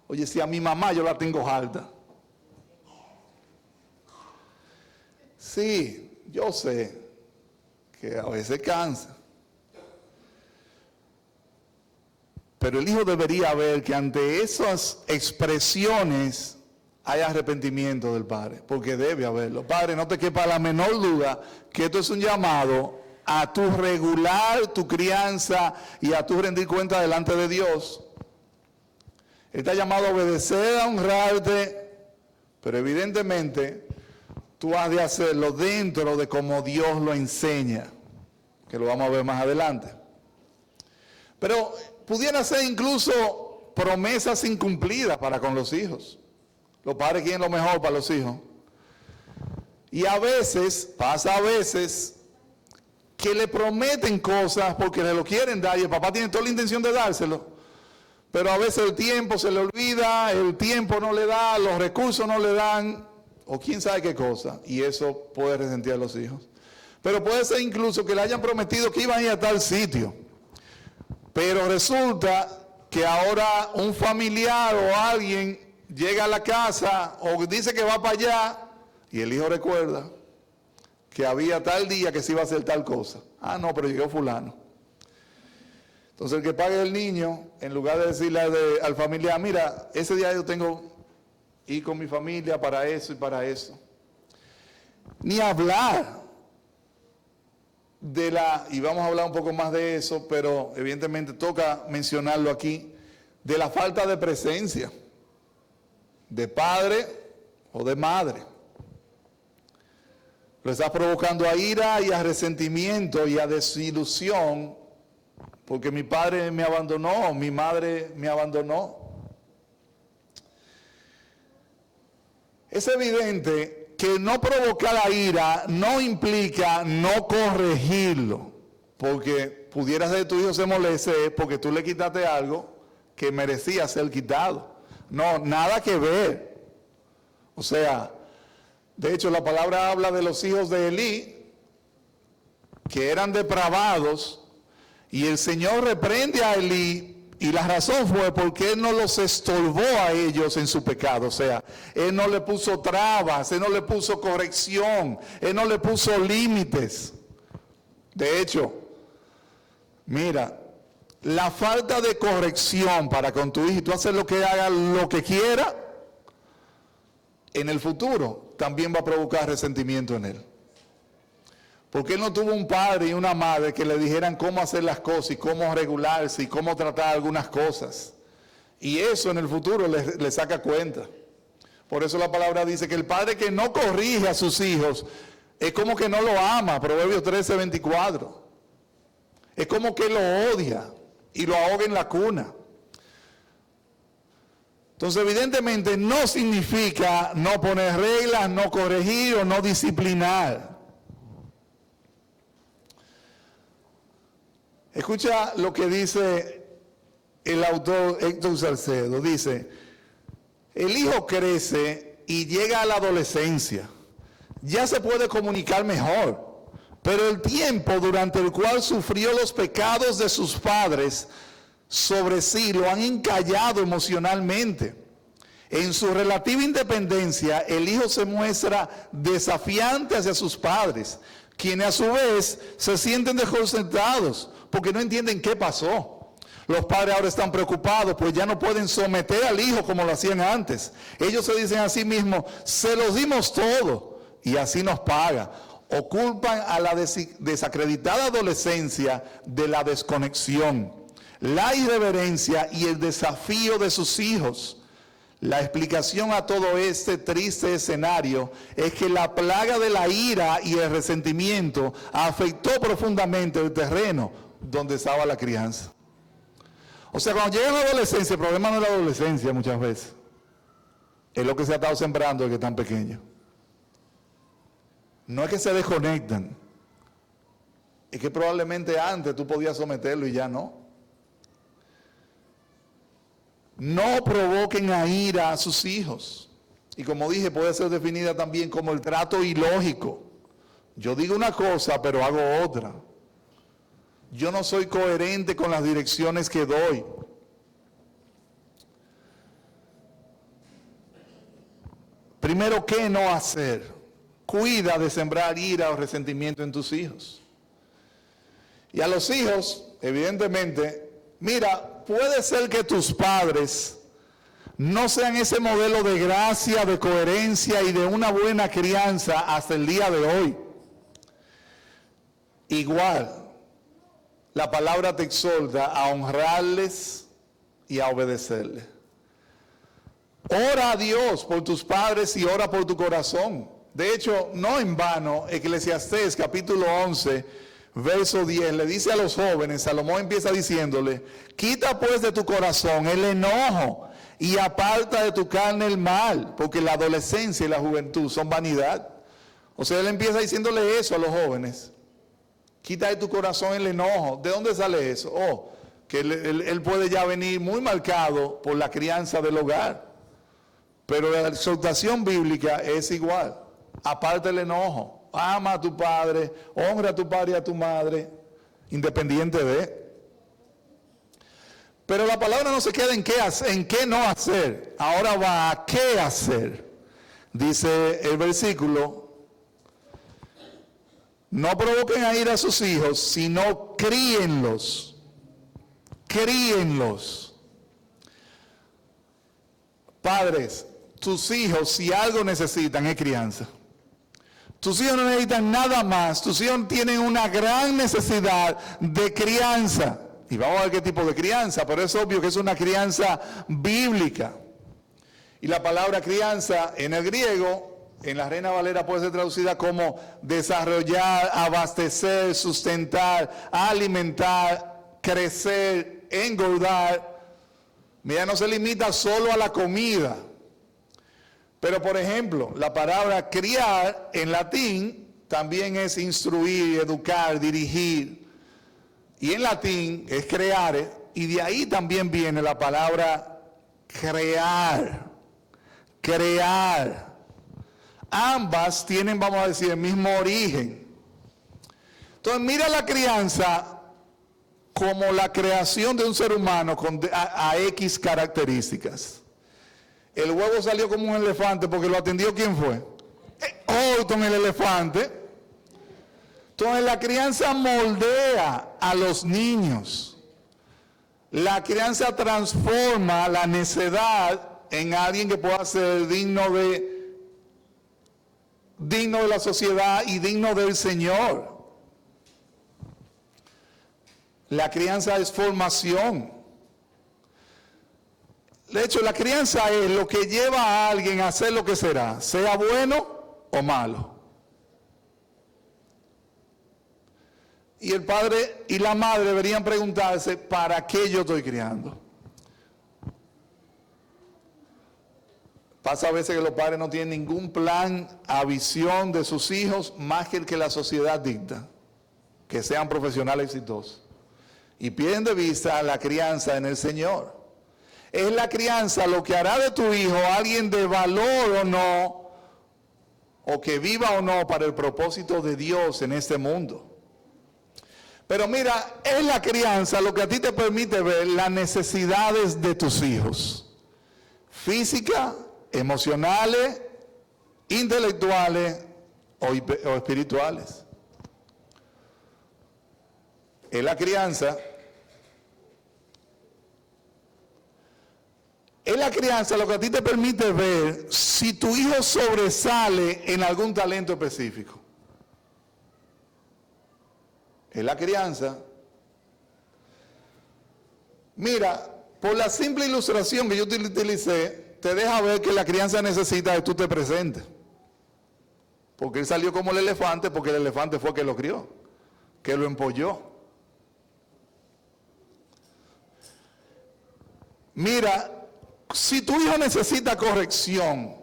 Oye, si a mi mamá yo la tengo harta. Sí, yo sé que a veces cansa. Pero el hijo debería ver que ante esas expresiones hay arrepentimiento del padre, porque debe haberlo. Padre, no te quepa la menor duda que esto es un llamado a tu regular tu crianza y a tu rendir cuenta delante de Dios. Él está llamado a obedecer, a honrarte, pero evidentemente tú has de hacerlo dentro de como Dios lo enseña, que lo vamos a ver más adelante. Pero pudiera ser incluso promesas incumplidas para con los hijos. Los padres quieren lo mejor para los hijos. Y a veces, pasa a veces, que le prometen cosas porque le lo quieren dar y el papá tiene toda la intención de dárselo. Pero a veces el tiempo se le olvida, el tiempo no le da, los recursos no le dan, o quién sabe qué cosa. Y eso puede resentir a los hijos. Pero puede ser incluso que le hayan prometido que iban a ir a tal sitio. Pero resulta que ahora un familiar o alguien llega a la casa o dice que va para allá y el hijo recuerda que había tal día que se iba a hacer tal cosa. Ah, no, pero llegó fulano. Entonces el que pague el niño, en lugar de decirle al familiar, mira, ese día yo tengo que ir con mi familia para eso y para eso. Ni hablar y vamos a hablar un poco más de eso, pero evidentemente toca mencionarlo aquí, de la falta de presencia de padre o de madre. Lo estás provocando a ira y a resentimiento y a desilusión, porque mi padre me abandonó, mi madre me abandonó. Es evidente que no provocar la ira no implica no corregirlo, porque pudiera ser que tu hijo se moleste porque tú le quitaste algo que merecía ser quitado. No, nada que ver. O sea, de hecho la palabra habla de los hijos de Elí, que eran depravados, y el Señor reprende a Elí. Y la razón fue porque Él no los estorbó a ellos en su pecado. O sea, Él no le puso trabas, Él no le puso corrección, Él no le puso límites. De hecho, mira, la falta de corrección para con tu hijo y tú haces lo que haga, lo que quiera, en el futuro también va a provocar resentimiento en él. Porque él no tuvo un padre y una madre que le dijeran cómo hacer las cosas y cómo regularse y cómo tratar algunas cosas. Y eso en el futuro le saca cuenta. Por eso la palabra dice que el padre que no corrige a sus hijos es como que no lo ama, Proverbios 13:24. Es como que lo odia y lo ahoga en la cuna. Entonces, evidentemente, no significa no poner reglas, no corregir o no disciplinar. Escucha lo que dice el autor Héctor Salcedo. Dice, el hijo crece y llega a la adolescencia. Ya se puede comunicar mejor, pero el tiempo durante el cual sufrió los pecados de sus padres sobre sí lo han encallado emocionalmente. En su relativa independencia, el hijo se muestra desafiante hacia sus padres, quienes a su vez se sienten desconcertados porque no entienden qué pasó. Los padres ahora están preocupados, pues ya no pueden someter al hijo como lo hacían antes. Ellos se dicen a sí mismos, se los dimos todo y así nos paga. O culpan a la desacreditada adolescencia de la desconexión, la irreverencia y el desafío de sus hijos. La explicación a todo este triste escenario es que la plaga de la ira y el resentimiento afectó profundamente el terreno donde estaba la crianza. O sea, cuando llega la adolescencia, el problema no es la adolescencia muchas veces. Es lo que se ha estado sembrando desde que están pequeños. No es que se desconectan. Es que probablemente antes tú podías someterlo y ya no. No provoquen a ira a sus hijos. Y como dije, puede ser definida también como el trato ilógico. Yo digo una cosa, pero hago otra. Yo no soy coherente con las direcciones que doy. Primero, ¿qué no hacer? Cuida de sembrar ira o resentimiento en tus hijos. Y a los hijos, evidentemente, mira, puede ser que tus padres no sean ese modelo de gracia, de coherencia y de una buena crianza hasta el día de hoy. Igual, la palabra te exhorta a honrarles y a obedecerles. Ora a Dios por tus padres y ora por tu corazón. De hecho, no en vano, Eclesiastés capítulo 11, verso 10, le dice a los jóvenes, Salomón empieza diciéndole, quita pues de tu corazón el enojo y aparta de tu carne el mal, porque la adolescencia y la juventud son vanidad. O sea, él empieza diciéndole eso a los jóvenes. Quita de tu corazón el enojo. ¿De dónde sale eso? Oh, que él puede ya venir muy marcado por la crianza del hogar. Pero la exhortación bíblica es igual. Aparta el enojo. Ama a tu padre, honra a tu padre y a tu madre, independiente de. Pero la palabra no se queda en qué no hacer. Ahora va a qué hacer. Dice el versículo, no provoquen a ira a sus hijos, sino críenlos. Críenlos. Padres, tus hijos, si algo necesitan, es crianza. Tus hijos no necesitan nada más. Tus hijos tienen una gran necesidad de crianza. Y vamos a ver qué tipo de crianza, pero es obvio que es una crianza bíblica. Y la palabra crianza en el griego, en la Reina Valera puede ser traducida como desarrollar, abastecer, sustentar, alimentar, crecer, engordar. Mira, no se limita solo a la comida. Pero, por ejemplo, la palabra criar en latín también es instruir, educar, dirigir. Y en latín es creare, y de ahí también viene la palabra crear. Crear. Ambas tienen, vamos a decir, el mismo origen. Entonces, mira la crianza como la creación de un ser humano a X características. El huevo salió como un elefante porque lo atendió, ¿quién fue? Orton, el elefante. Entonces la crianza moldea a los niños. La crianza transforma la necedad en alguien que pueda ser digno de digno de la sociedad y digno del Señor. La crianza es formación. De hecho, la crianza es lo que lleva a alguien a hacer lo que será, sea bueno o malo. Y el padre y la madre deberían preguntarse, ¿para qué yo estoy criando? Pasa a veces que los padres no tienen ningún plan a visión de sus hijos más que el que la sociedad dicta, que sean profesionales exitosos. Y pierden de vista la crianza en el Señor. Es la crianza lo que hará de tu hijo alguien de valor o no, o que viva o no para el propósito de Dios en este mundo. Pero mira, es la crianza lo que a ti te permite ver las necesidades de tus hijos. Física, emocionales, intelectuales o espirituales. Es la crianza. Es la crianza lo que a ti te permite ver si tu hijo sobresale en algún talento específico. Es la crianza. Mira, por la simple ilustración que yo te utilicé, te deja ver que la crianza necesita que tú te presentes. Porque él salió como el elefante, porque el elefante fue que lo crió, que lo empolló. Mira, si tu hijo necesita corrección,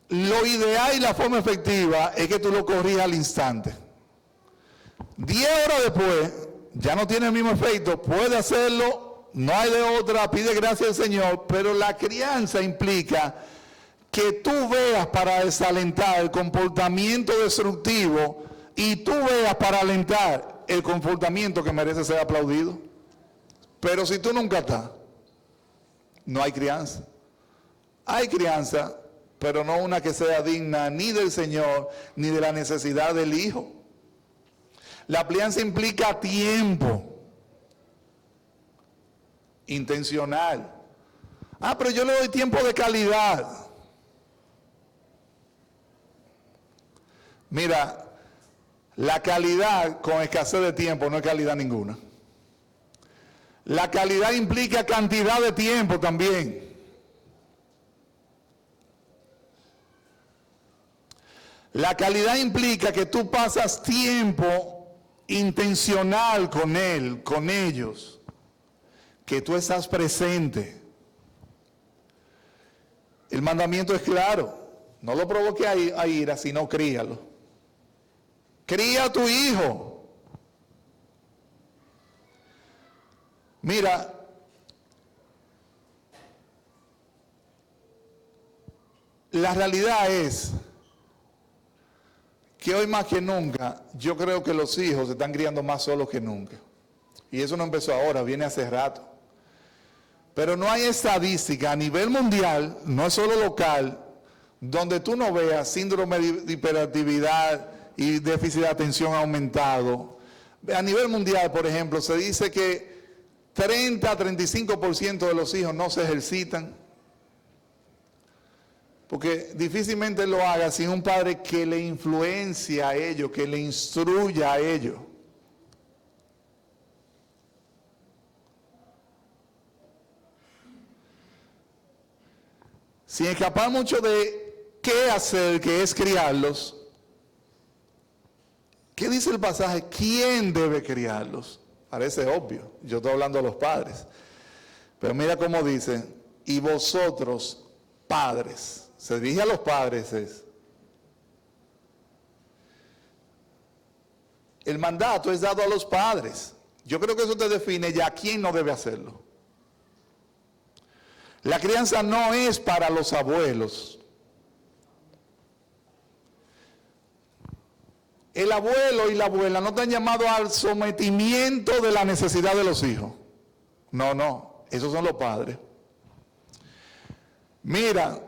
lo ideal y la forma efectiva es que tú lo corrijas al instante. 10 horas después, ya no tiene el mismo efecto, puede hacerlo, no hay de otra, pide gracias al Señor, pero la crianza implica que tú veas para desalentar el comportamiento destructivo y tú veas para alentar el comportamiento que merece ser aplaudido. Pero si tú nunca estás, no hay crianza. Hay crianza, pero no una que sea digna ni del Señor, ni de la necesidad del Hijo. La crianza implica tiempo intencional. Pero yo le doy tiempo de calidad. Mira, la calidad con escasez de tiempo no es calidad ninguna. La calidad implica cantidad de tiempo también. La calidad implica que tú pasas tiempo intencional con él, con ellos, que tú estás presente. El mandamiento es claro, no lo provoque a ira, sino críalo. Cría a tu hijo. Mira, la realidad es que hoy más que nunca, yo creo que los hijos se están criando más solos que nunca. Y eso no empezó ahora, viene hace rato. Pero no hay estadística a nivel mundial, no es solo local, donde tú no veas síndrome de hiperactividad y déficit de atención aumentado. A nivel mundial, por ejemplo, se dice que 30 a 35% de los hijos no se ejercitan. Porque difícilmente lo haga sin un padre que le influencie a ellos, que le instruya a ellos. Sin escapar mucho de qué hacer, que es criarlos. ¿Qué dice el pasaje? ¿Quién debe criarlos? Parece obvio, yo estoy hablando a los padres. Pero mira cómo dice, y vosotros, padres, se dirige a los padres es. El mandato es dado a los padres. Yo creo que eso te define ya quién no debe hacerlo. La crianza no es para los abuelos. El abuelo y la abuela no están llamados al sometimiento de la necesidad de los hijos. No, esos son los padres. Mira,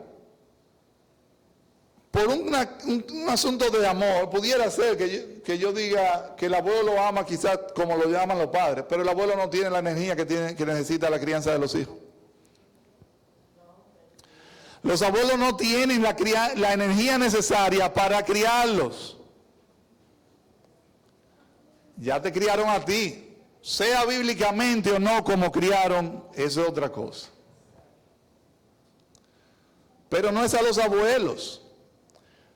por un asunto de amor, pudiera ser que yo diga que el abuelo lo ama quizás como lo llaman los padres, pero el abuelo no tiene la energía que necesita la crianza de los hijos. Los abuelos no tienen la energía necesaria para criarlos. Ya te criaron a ti, sea bíblicamente o no como criaron, eso es otra cosa. Pero no es a los abuelos,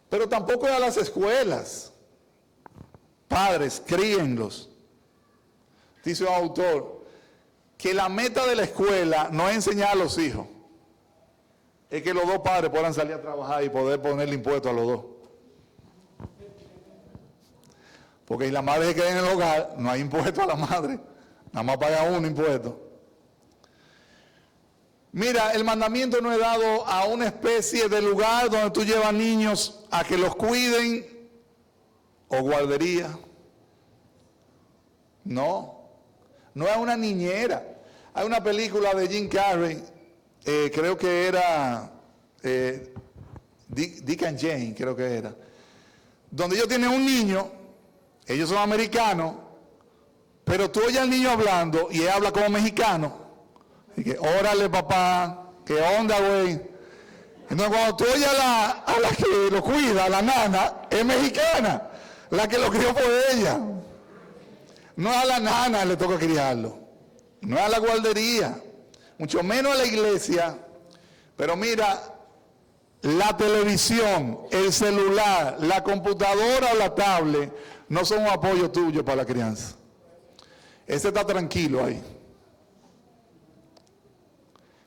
pero tampoco es a las escuelas. Padres, críenlos. Dice un autor que la meta de la escuela no es enseñar a los hijos, es que los dos padres puedan salir a trabajar y poder ponerle impuestos a los dos. Porque si la madre se queda en el hogar, no hay impuesto a la madre, nada más paga uno impuesto. Mira, el mandamiento no es dado a una especie de lugar donde tú llevas niños a que los cuiden o guardería. No es una niñera. Hay una película de Jim Carrey, creo que era Dick and Jane, creo que era, donde ellos tienen un niño, ellos son americanos, pero tú oyes al niño hablando y él habla como mexicano. Y que, órale papá, ¿qué onda, güey? Entonces cuando tú oyes a la que lo cuida, la nana, es mexicana, la que lo crió fue ella. No a la nana le toca criarlo, no a la guardería, mucho menos a la iglesia. Pero mira, la televisión, el celular, la computadora o la tablet no son un apoyo tuyo para la crianza. Ese está tranquilo ahí.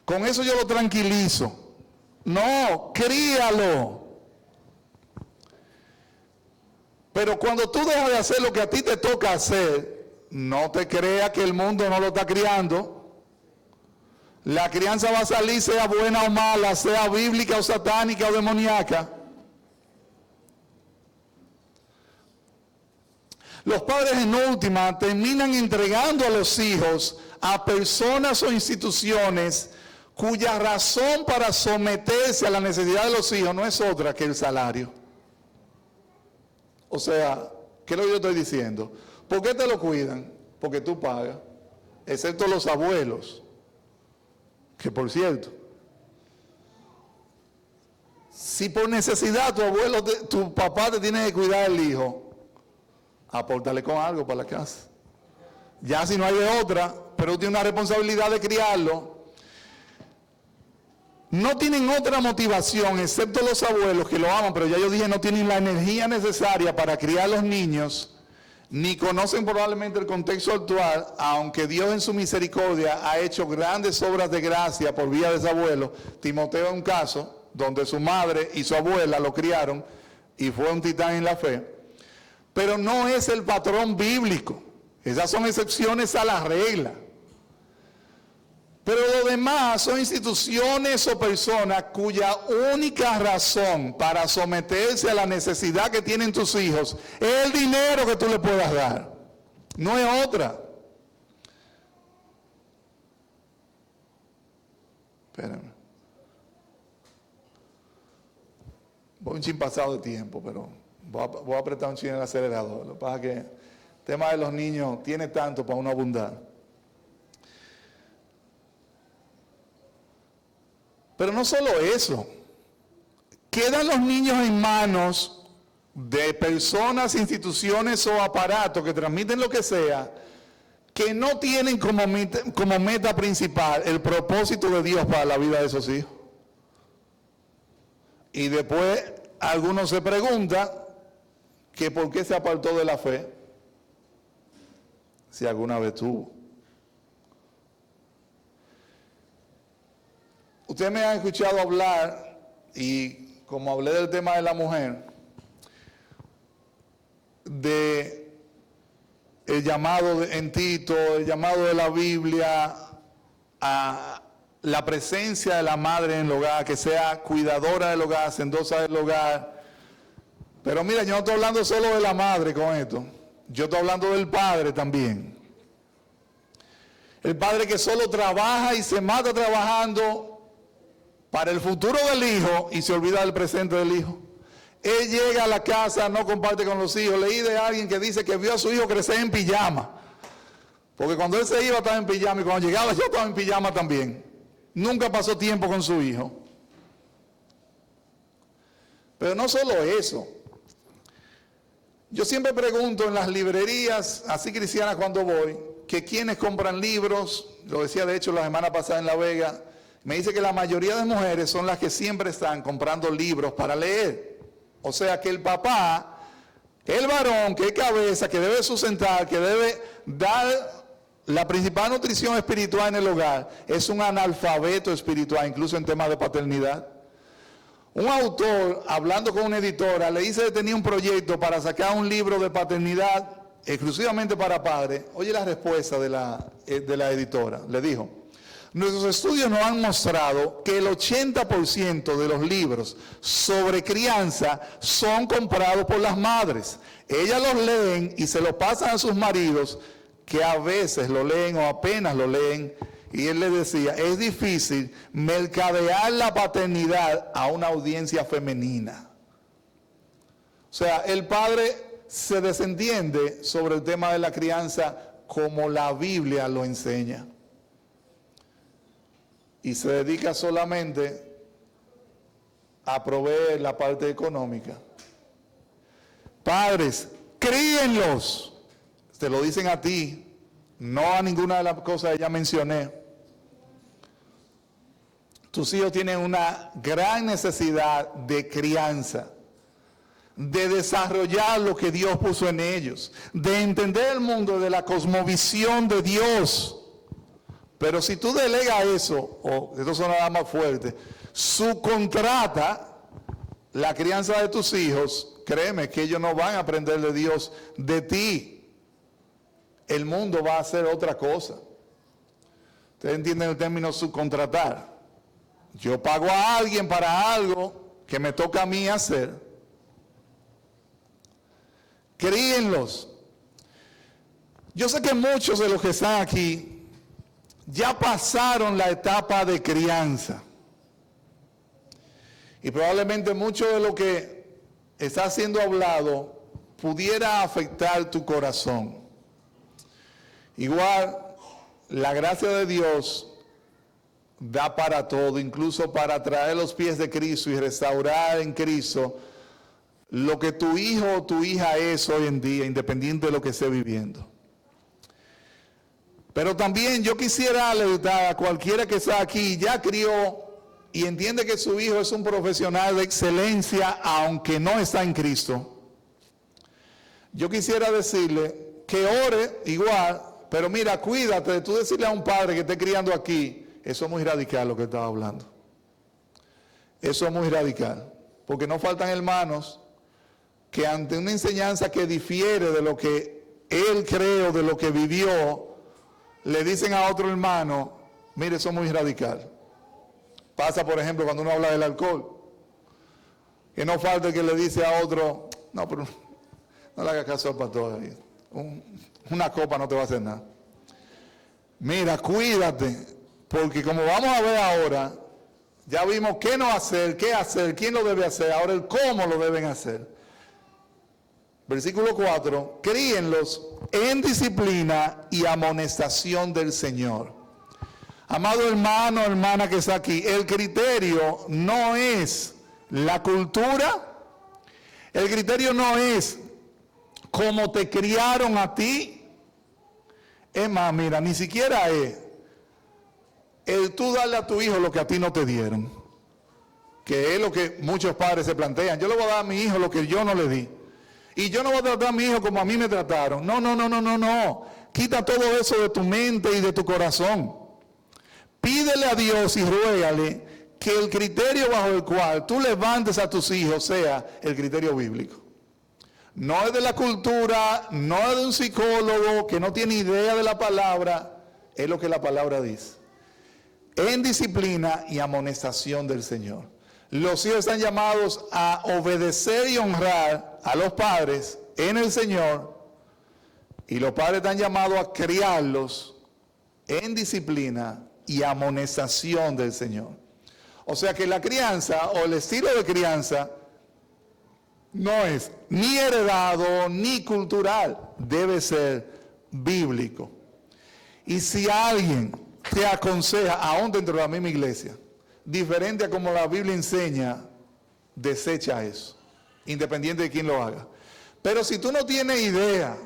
Con eso yo lo tranquilizo. No, críalo. Pero cuando tú dejas de hacer lo que a ti te toca hacer, no te creas que el mundo no lo está criando. La crianza va a salir, sea buena o mala, sea bíblica o satánica o demoníaca. Los padres en última terminan entregando a los hijos a personas o instituciones cuya razón para someterse a la necesidad de los hijos no es otra que el salario. O sea, ¿qué es lo que yo estoy diciendo? ¿Por qué te lo cuidan? Porque tú pagas, excepto los abuelos, que por cierto, si por necesidad tu papá te tiene que cuidar el hijo, apórtale con algo para la casa. Ya si no hay de otra, pero tú tienes una responsabilidad de criarlo. No tienen otra motivación, excepto los abuelos que lo aman, pero ya yo dije, no tienen la energía necesaria para criar a los niños, ni conocen probablemente el contexto actual, aunque Dios en su misericordia ha hecho grandes obras de gracia por vía de ese abuelo. Timoteo es un caso donde su madre y su abuela lo criaron y fue un titán en la fe, pero no es el patrón bíblico. Esas son excepciones a la regla. Pero lo demás son instituciones o personas cuya única razón para someterse a la necesidad que tienen tus hijos es el dinero que tú le puedas dar. No es otra. Espérenme. Voy un chin pasado de tiempo, pero voy a apretar un chin en el acelerador. Lo que pasa es que el tema de los niños tiene tanto para uno abundar. Pero no solo eso, quedan los niños en manos de personas, instituciones o aparatos que transmiten lo que sea, que no tienen como meta principal el propósito de Dios para la vida de esos hijos. Y después algunos se preguntan que por qué se apartó de la fe, si alguna vez tuvo. Ustedes me han escuchado hablar, y como hablé del tema de la mujer, de el llamado en Tito, el llamado de la Biblia a la presencia de la madre en el hogar, que sea cuidadora del hogar, hacendosa del hogar. Pero mira, yo no estoy hablando solo de la madre con esto, yo estoy hablando del padre también. El padre que solo trabaja y se mata trabajando para el futuro del hijo y se olvida del presente del hijo. Él llega a la casa, no comparte con los hijos. Leí de alguien que dice que vio a su hijo crecer en pijama. Porque cuando él se iba estaba en pijama y cuando llegaba yo estaba en pijama también. Nunca pasó tiempo con su hijo. Pero no solo eso. Yo siempre pregunto en las librerías, así cristianas cuando voy, que quienes compran libros, lo decía de hecho la semana pasada en La Vega, me dice que la mayoría de mujeres son las que siempre están comprando libros para leer. O sea que el papá, el varón, que es cabeza, que debe sustentar, que debe dar la principal nutrición espiritual en el hogar, es un analfabeto espiritual, incluso en temas de paternidad. Un autor, hablando con una editora, le dice que tenía un proyecto para sacar un libro de paternidad exclusivamente para padres. Oye la respuesta de la editora. Le dijo: nuestros estudios nos han mostrado que el 80% de los libros sobre crianza son comprados por las madres. Ellas los leen y se los pasan a sus maridos, que a veces lo leen o apenas lo leen. Y él le decía, es difícil mercadear la paternidad a una audiencia femenina. O sea, el padre se desentiende sobre el tema de la crianza como la Biblia lo enseña. Y se dedica solamente a proveer la parte económica. Padres, críenlos. Te lo dicen a ti, no a ninguna de las cosas que ya mencioné. Tus hijos tienen una gran necesidad de crianza, de desarrollar lo que Dios puso en ellos, de entender el mundo de la cosmovisión de Dios. Pero si tú delegas eso, o esto suena nada más fuerte, subcontrata la crianza de tus hijos, créeme que ellos no van a aprender de Dios de ti. El mundo va a hacer otra cosa. ¿Ustedes entienden el término subcontratar? Yo pago a alguien para algo que me toca a mí hacer. Críenlos. Yo sé que muchos de los que están aquí ya pasaron la etapa de crianza. Y probablemente mucho de lo que está siendo hablado pudiera afectar tu corazón. Igual, la gracia de Dios da para todo, incluso para traer los pies de Cristo y restaurar en Cristo lo que tu hijo o tu hija es hoy en día, independiente de lo que esté viviendo. Pero también yo quisiera alertar a cualquiera que está aquí, ya crió y entiende que su hijo es un profesional de excelencia, aunque no está en Cristo. Yo quisiera decirle que ore igual. Pero mira, cuídate de tú decirle a un padre que esté criando aquí, eso es muy radical lo que estaba hablando. Eso es muy radical. Porque no faltan hermanos que ante una enseñanza que difiere de lo que él cree o de lo que vivió, le dicen a otro hermano, mire, eso es muy radical. Pasa, por ejemplo, cuando uno habla del alcohol. Que no falta el que le dice a otro, no, pero no le hagas caso al pastor ahí. Una copa no te va a hacer nada. Mira, cuídate, porque como vamos a ver ahora, ya vimos qué no hacer, qué hacer, quién lo debe hacer, ahora el cómo lo deben hacer. Versículo 4, críenlos en disciplina y amonestación del Señor. Amado hermano, hermana que está aquí, el criterio no es la cultura, el criterio no es cómo te criaron a ti. Es más, mira, ni siquiera es el tú darle a tu hijo lo que a ti no te dieron, que es lo que muchos padres se plantean. Yo le voy a dar a mi hijo lo que yo no le di, y yo no voy a tratar a mi hijo como a mí me trataron. No. Quita todo eso de tu mente y de tu corazón. Pídele a Dios y ruégale que el criterio bajo el cual tú levantes a tus hijos sea el criterio bíblico. No es de la cultura, no es de un psicólogo que no tiene idea de la palabra, es lo que la palabra dice. En disciplina y amonestación del Señor. Los hijos están llamados a obedecer y honrar a los padres en el Señor, y los padres están llamados a criarlos en disciplina y amonestación del Señor. O sea que la crianza o el estilo de crianza no es ni heredado ni cultural, debe ser bíblico. Y si alguien te aconseja, aún dentro de la misma iglesia, diferente a como la Biblia enseña, desecha eso, independiente de quién lo haga. Pero si tú no tienes idea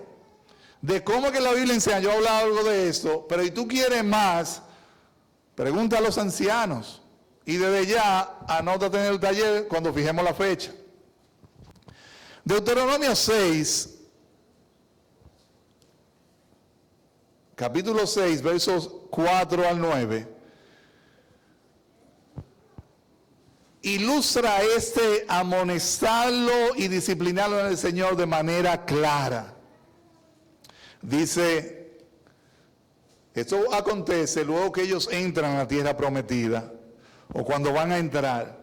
de cómo es que la Biblia enseña, yo he hablado algo de esto, pero si tú quieres más, pregunta a los ancianos y desde ya anótate en el taller cuando fijemos la fecha. Deuteronomio 6, capítulo 6, versos 4 al 9, ilustra amonestarlo y disciplinarlo en el Señor de manera clara. Dice, esto acontece luego que ellos entran a la tierra prometida, o cuando van a entrar.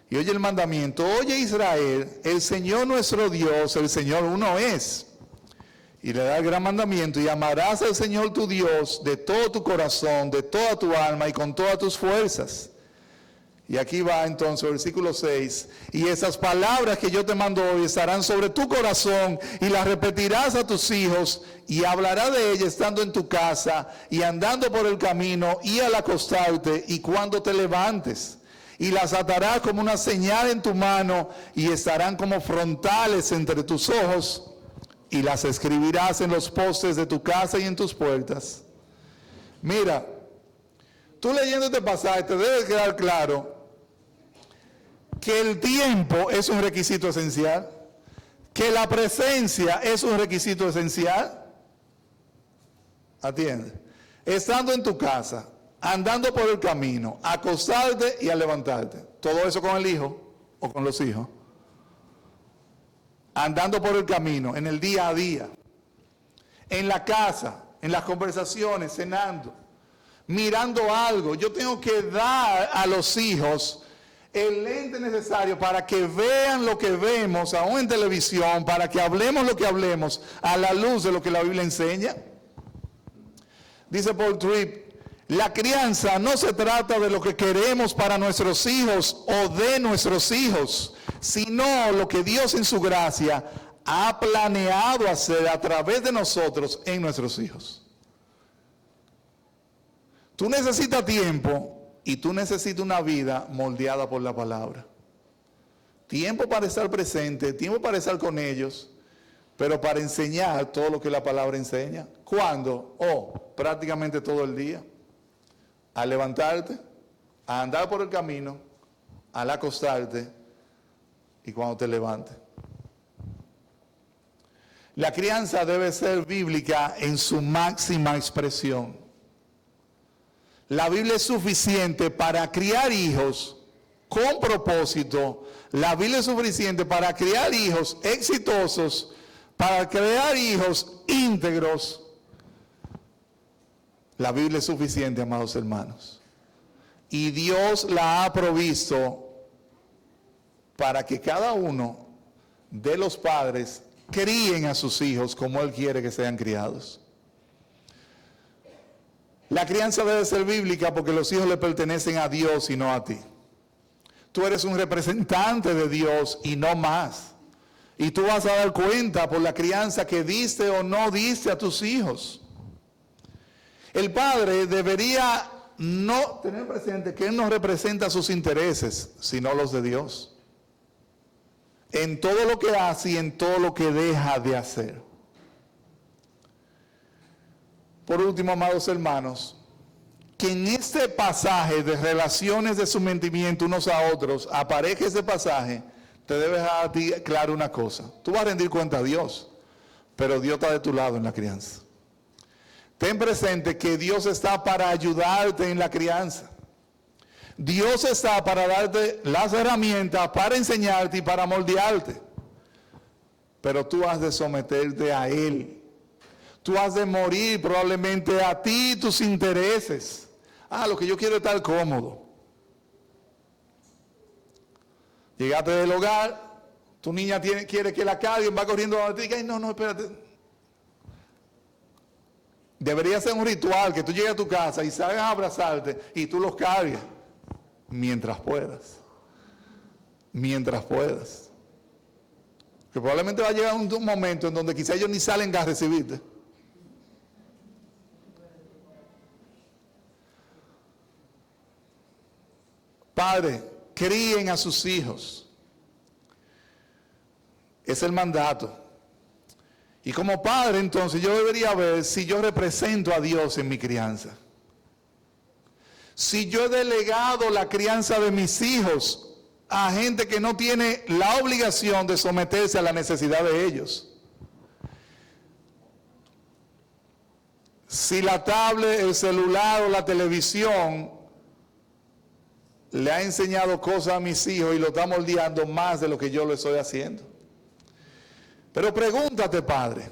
Y oye el mandamiento: oye Israel, el Señor nuestro Dios, el Señor uno es. Y le da el gran mandamiento: y amarás al Señor tu Dios de todo tu corazón, de toda tu alma y con todas tus fuerzas. Y aquí va entonces el versículo 6. Y esas palabras que yo te mando hoy estarán sobre tu corazón y las repetirás a tus hijos y hablarás de ellas estando en tu casa y andando por el camino y al acostarte y cuando te levantes. Y las atarás como una señal en tu mano y estarán como frontales entre tus ojos y las escribirás en los postes de tu casa y en tus puertas. Mira, tú leyendo este pasaje te debe quedar claro que el tiempo es un requisito esencial, que la presencia es un requisito esencial. Atiende. Estando en tu casa, andando por el camino, acostarte y a levantarte. Todo eso con el hijo o con los hijos. Andando por el camino, en el día a día, en la casa, en las conversaciones, cenando, mirando algo. Yo tengo que dar a los hijos el lente necesario para que vean lo que vemos, aún en televisión, para que hablemos lo que hablemos a la luz de lo que la Biblia enseña. Dice Paul Tripp: la crianza no se trata de lo que queremos para nuestros hijos o de nuestros hijos, sino lo que Dios en su gracia ha planeado hacer a través de nosotros en nuestros hijos. Tú necesitas tiempo y tú necesitas una vida moldeada por la palabra. Tiempo para estar presente, tiempo para estar con ellos, pero para enseñar todo lo que la palabra enseña. ¿Cuándo? Prácticamente todo el día. Al levantarte, a andar por el camino, al acostarte y cuando te levantes. La crianza debe ser bíblica en su máxima expresión. La Biblia es suficiente para criar hijos con propósito. La Biblia es suficiente para criar hijos exitosos, para crear hijos íntegros. La Biblia es suficiente, amados hermanos. Y Dios la ha provisto para que cada uno de los padres críen a sus hijos como Él quiere que sean criados. La crianza debe ser bíblica porque los hijos le pertenecen a Dios y no a ti. Tú eres un representante de Dios y no más. Y tú vas a dar cuenta por la crianza que diste o no diste a tus hijos. El padre debería no tener presente que él no representa sus intereses, sino los de Dios. En todo lo que hace y en todo lo que deja de hacer. Por último, amados hermanos, que en este pasaje de relaciones de sometimiento unos a otros, aparezca ese pasaje, te debe dejar a ti claro una cosa. Tú vas a rendir cuenta a Dios, pero Dios está de tu lado en la crianza. Ten presente que Dios está para ayudarte en la crianza. Dios está para darte las herramientas, para enseñarte y para moldearte. Pero tú has de someterte a Él. Tú has de morir probablemente a ti y tus intereses. Lo que yo quiero es estar cómodo. Llegaste del hogar, tu niña quiere que la carguen, va corriendo a ti y dice: no, espérate. Debería ser un ritual que tú llegues a tu casa y salgas a abrazarte y tú los cargues mientras puedas. Mientras puedas. Que probablemente va a llegar un momento en donde quizá ellos ni salen a recibirte. Padre, críen a sus hijos. Es el mandato. Y como padre, entonces, yo debería ver si yo represento a Dios en mi crianza. Si yo he delegado la crianza de mis hijos a gente que no tiene la obligación de someterse a la necesidad de ellos. Si la tablet, el celular o la televisión le ha enseñado cosas a mis hijos y lo está moldeando más de lo que yo lo estoy haciendo. Pero pregúntate, padre,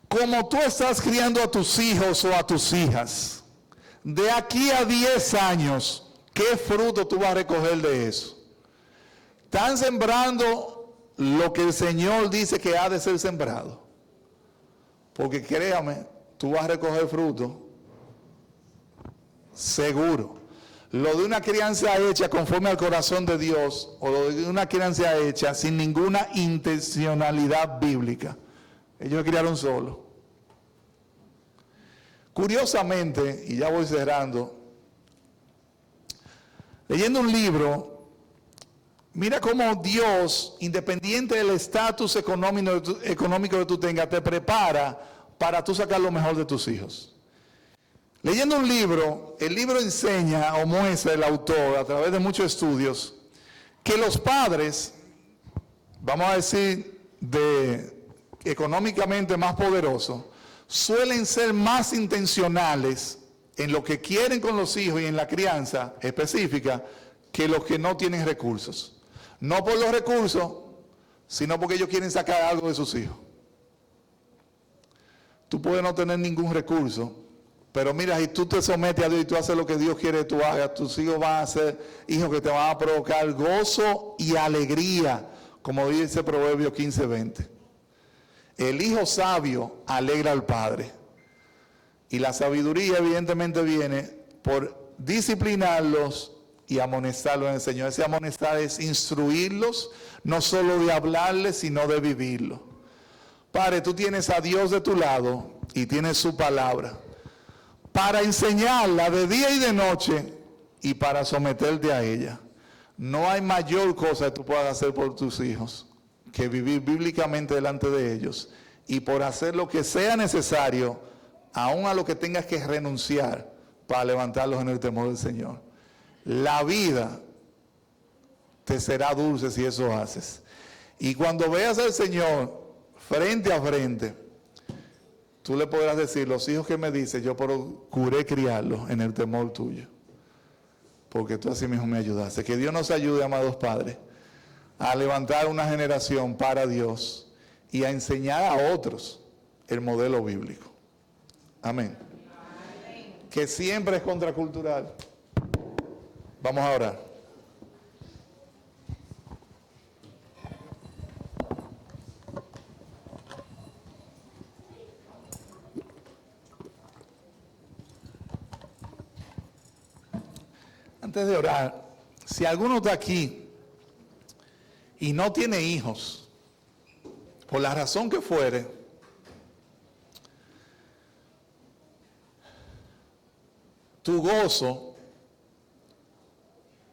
como tú estás criando a tus hijos o a tus hijas, de aquí a 10 años, ¿qué fruto tú vas a recoger de eso? ¿Están sembrando lo que el Señor dice que ha de ser sembrado? Porque créame, tú vas a recoger fruto seguro. Lo de una crianza hecha conforme al corazón de Dios, o lo de una crianza hecha sin ninguna intencionalidad bíblica, ellos se criaron solos. Curiosamente, y ya voy cerrando, leyendo un libro, mira cómo Dios, independiente del estatus económico que tú tengas, te prepara para tú sacar lo mejor de tus hijos. Leyendo un libro, el libro enseña o muestra el autor a través de muchos estudios que los padres, vamos a decir, económicamente más poderosos, suelen ser más intencionales en lo que quieren con los hijos y en la crianza específica que los que no tienen recursos. No por los recursos, sino porque ellos quieren sacar algo de sus hijos. Tú puedes no tener ningún recurso, pero mira, si tú te sometes a Dios y tú haces lo que Dios quiere que tú hagas, tus hijos van a ser hijos que te van a provocar gozo y alegría, como dice Proverbios 15:20. El hijo sabio alegra al padre. Y la sabiduría evidentemente viene por disciplinarlos y amonestarlos en el Señor. Ese amonestar es instruirlos, no solo de hablarles, sino de vivirlo. Padre, tú tienes a Dios de tu lado y tienes su palabra para enseñarla de día y de noche y para someterte a ella. No hay mayor cosa que tú puedas hacer por tus hijos que vivir bíblicamente delante de ellos y por hacer lo que sea necesario, aun a lo que tengas que renunciar para levantarlos en el temor del Señor. La vida te será dulce si eso haces. Y cuando veas al Señor frente a frente, tú le podrás decir, los hijos que me dices, yo procuré criarlos en el temor tuyo, porque tú así mismo me ayudaste. Que Dios nos ayude, amados padres, a levantar una generación para Dios y a enseñar a otros el modelo bíblico. Amén. Que siempre es contracultural. Vamos a orar. Antes de orar, si alguno está aquí y no tiene hijos, por la razón que fuere, tu gozo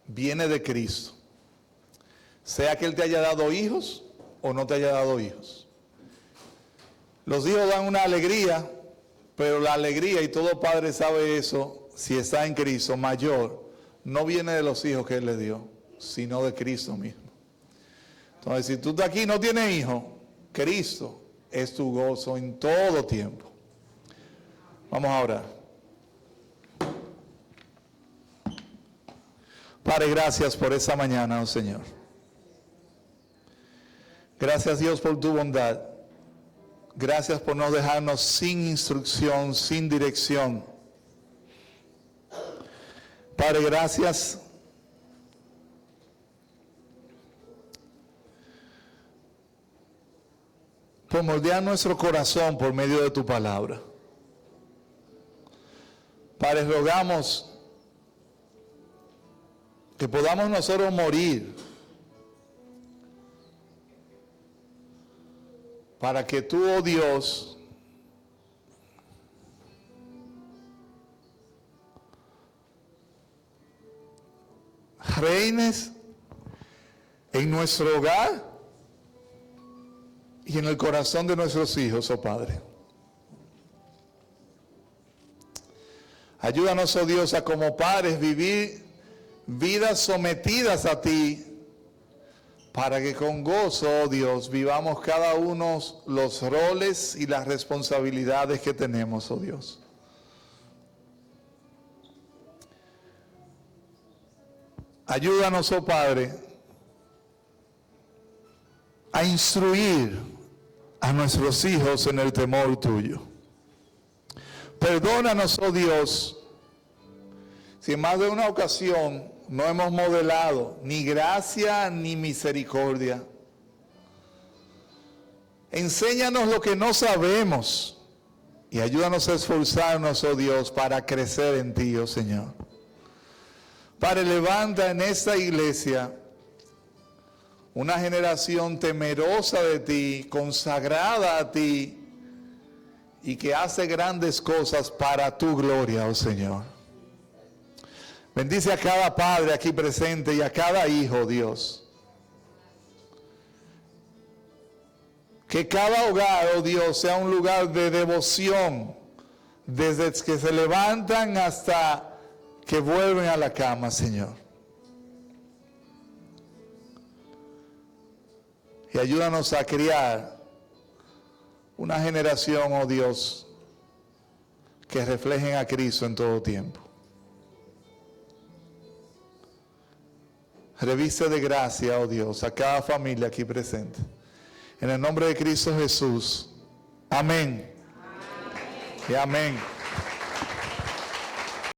viene de Cristo. Sea que Él te haya dado hijos o no te haya dado hijos. Los hijos dan una alegría, pero la alegría, y todo padre sabe eso, si está en Cristo, mayor, no viene de los hijos que Él le dio, sino de Cristo mismo. Entonces, si tú estás aquí y no tienes hijos, Cristo es tu gozo en todo tiempo. Vamos a orar. Padre, gracias por esta mañana, oh Señor. Gracias, Dios, por tu bondad. Gracias por no dejarnos sin instrucción, sin dirección. Padre, gracias por moldear nuestro corazón por medio de tu palabra. Padre, rogamos que podamos nosotros morir para que tú, oh Dios, reines en nuestro hogar y en el corazón de nuestros hijos, oh Padre. Ayúdanos, oh Dios, a como padres vivir vidas sometidas a ti, para que con gozo, oh Dios, vivamos cada uno los roles y las responsabilidades que tenemos, oh Dios. Ayúdanos, oh Padre, a instruir a nuestros hijos en el temor tuyo. Perdónanos, oh Dios, si en más de una ocasión no hemos modelado ni gracia ni misericordia. Enséñanos lo que no sabemos y ayúdanos a esforzarnos, oh Dios, para crecer en ti, oh Señor. Padre, levanta en esta iglesia una generación temerosa de ti, consagrada a ti, y que hace grandes cosas para tu gloria, oh Señor. Bendice a cada padre aquí presente y a cada hijo, Dios. Que cada hogar, oh Dios, sea un lugar de devoción, desde que se levantan hasta que vuelven a la cama, Señor. Y ayúdanos a criar una generación, oh Dios, que reflejen a Cristo en todo tiempo. Reviste de gracia, oh Dios, a cada familia aquí presente. En el nombre de Cristo Jesús. Amén. Amén. Y amén.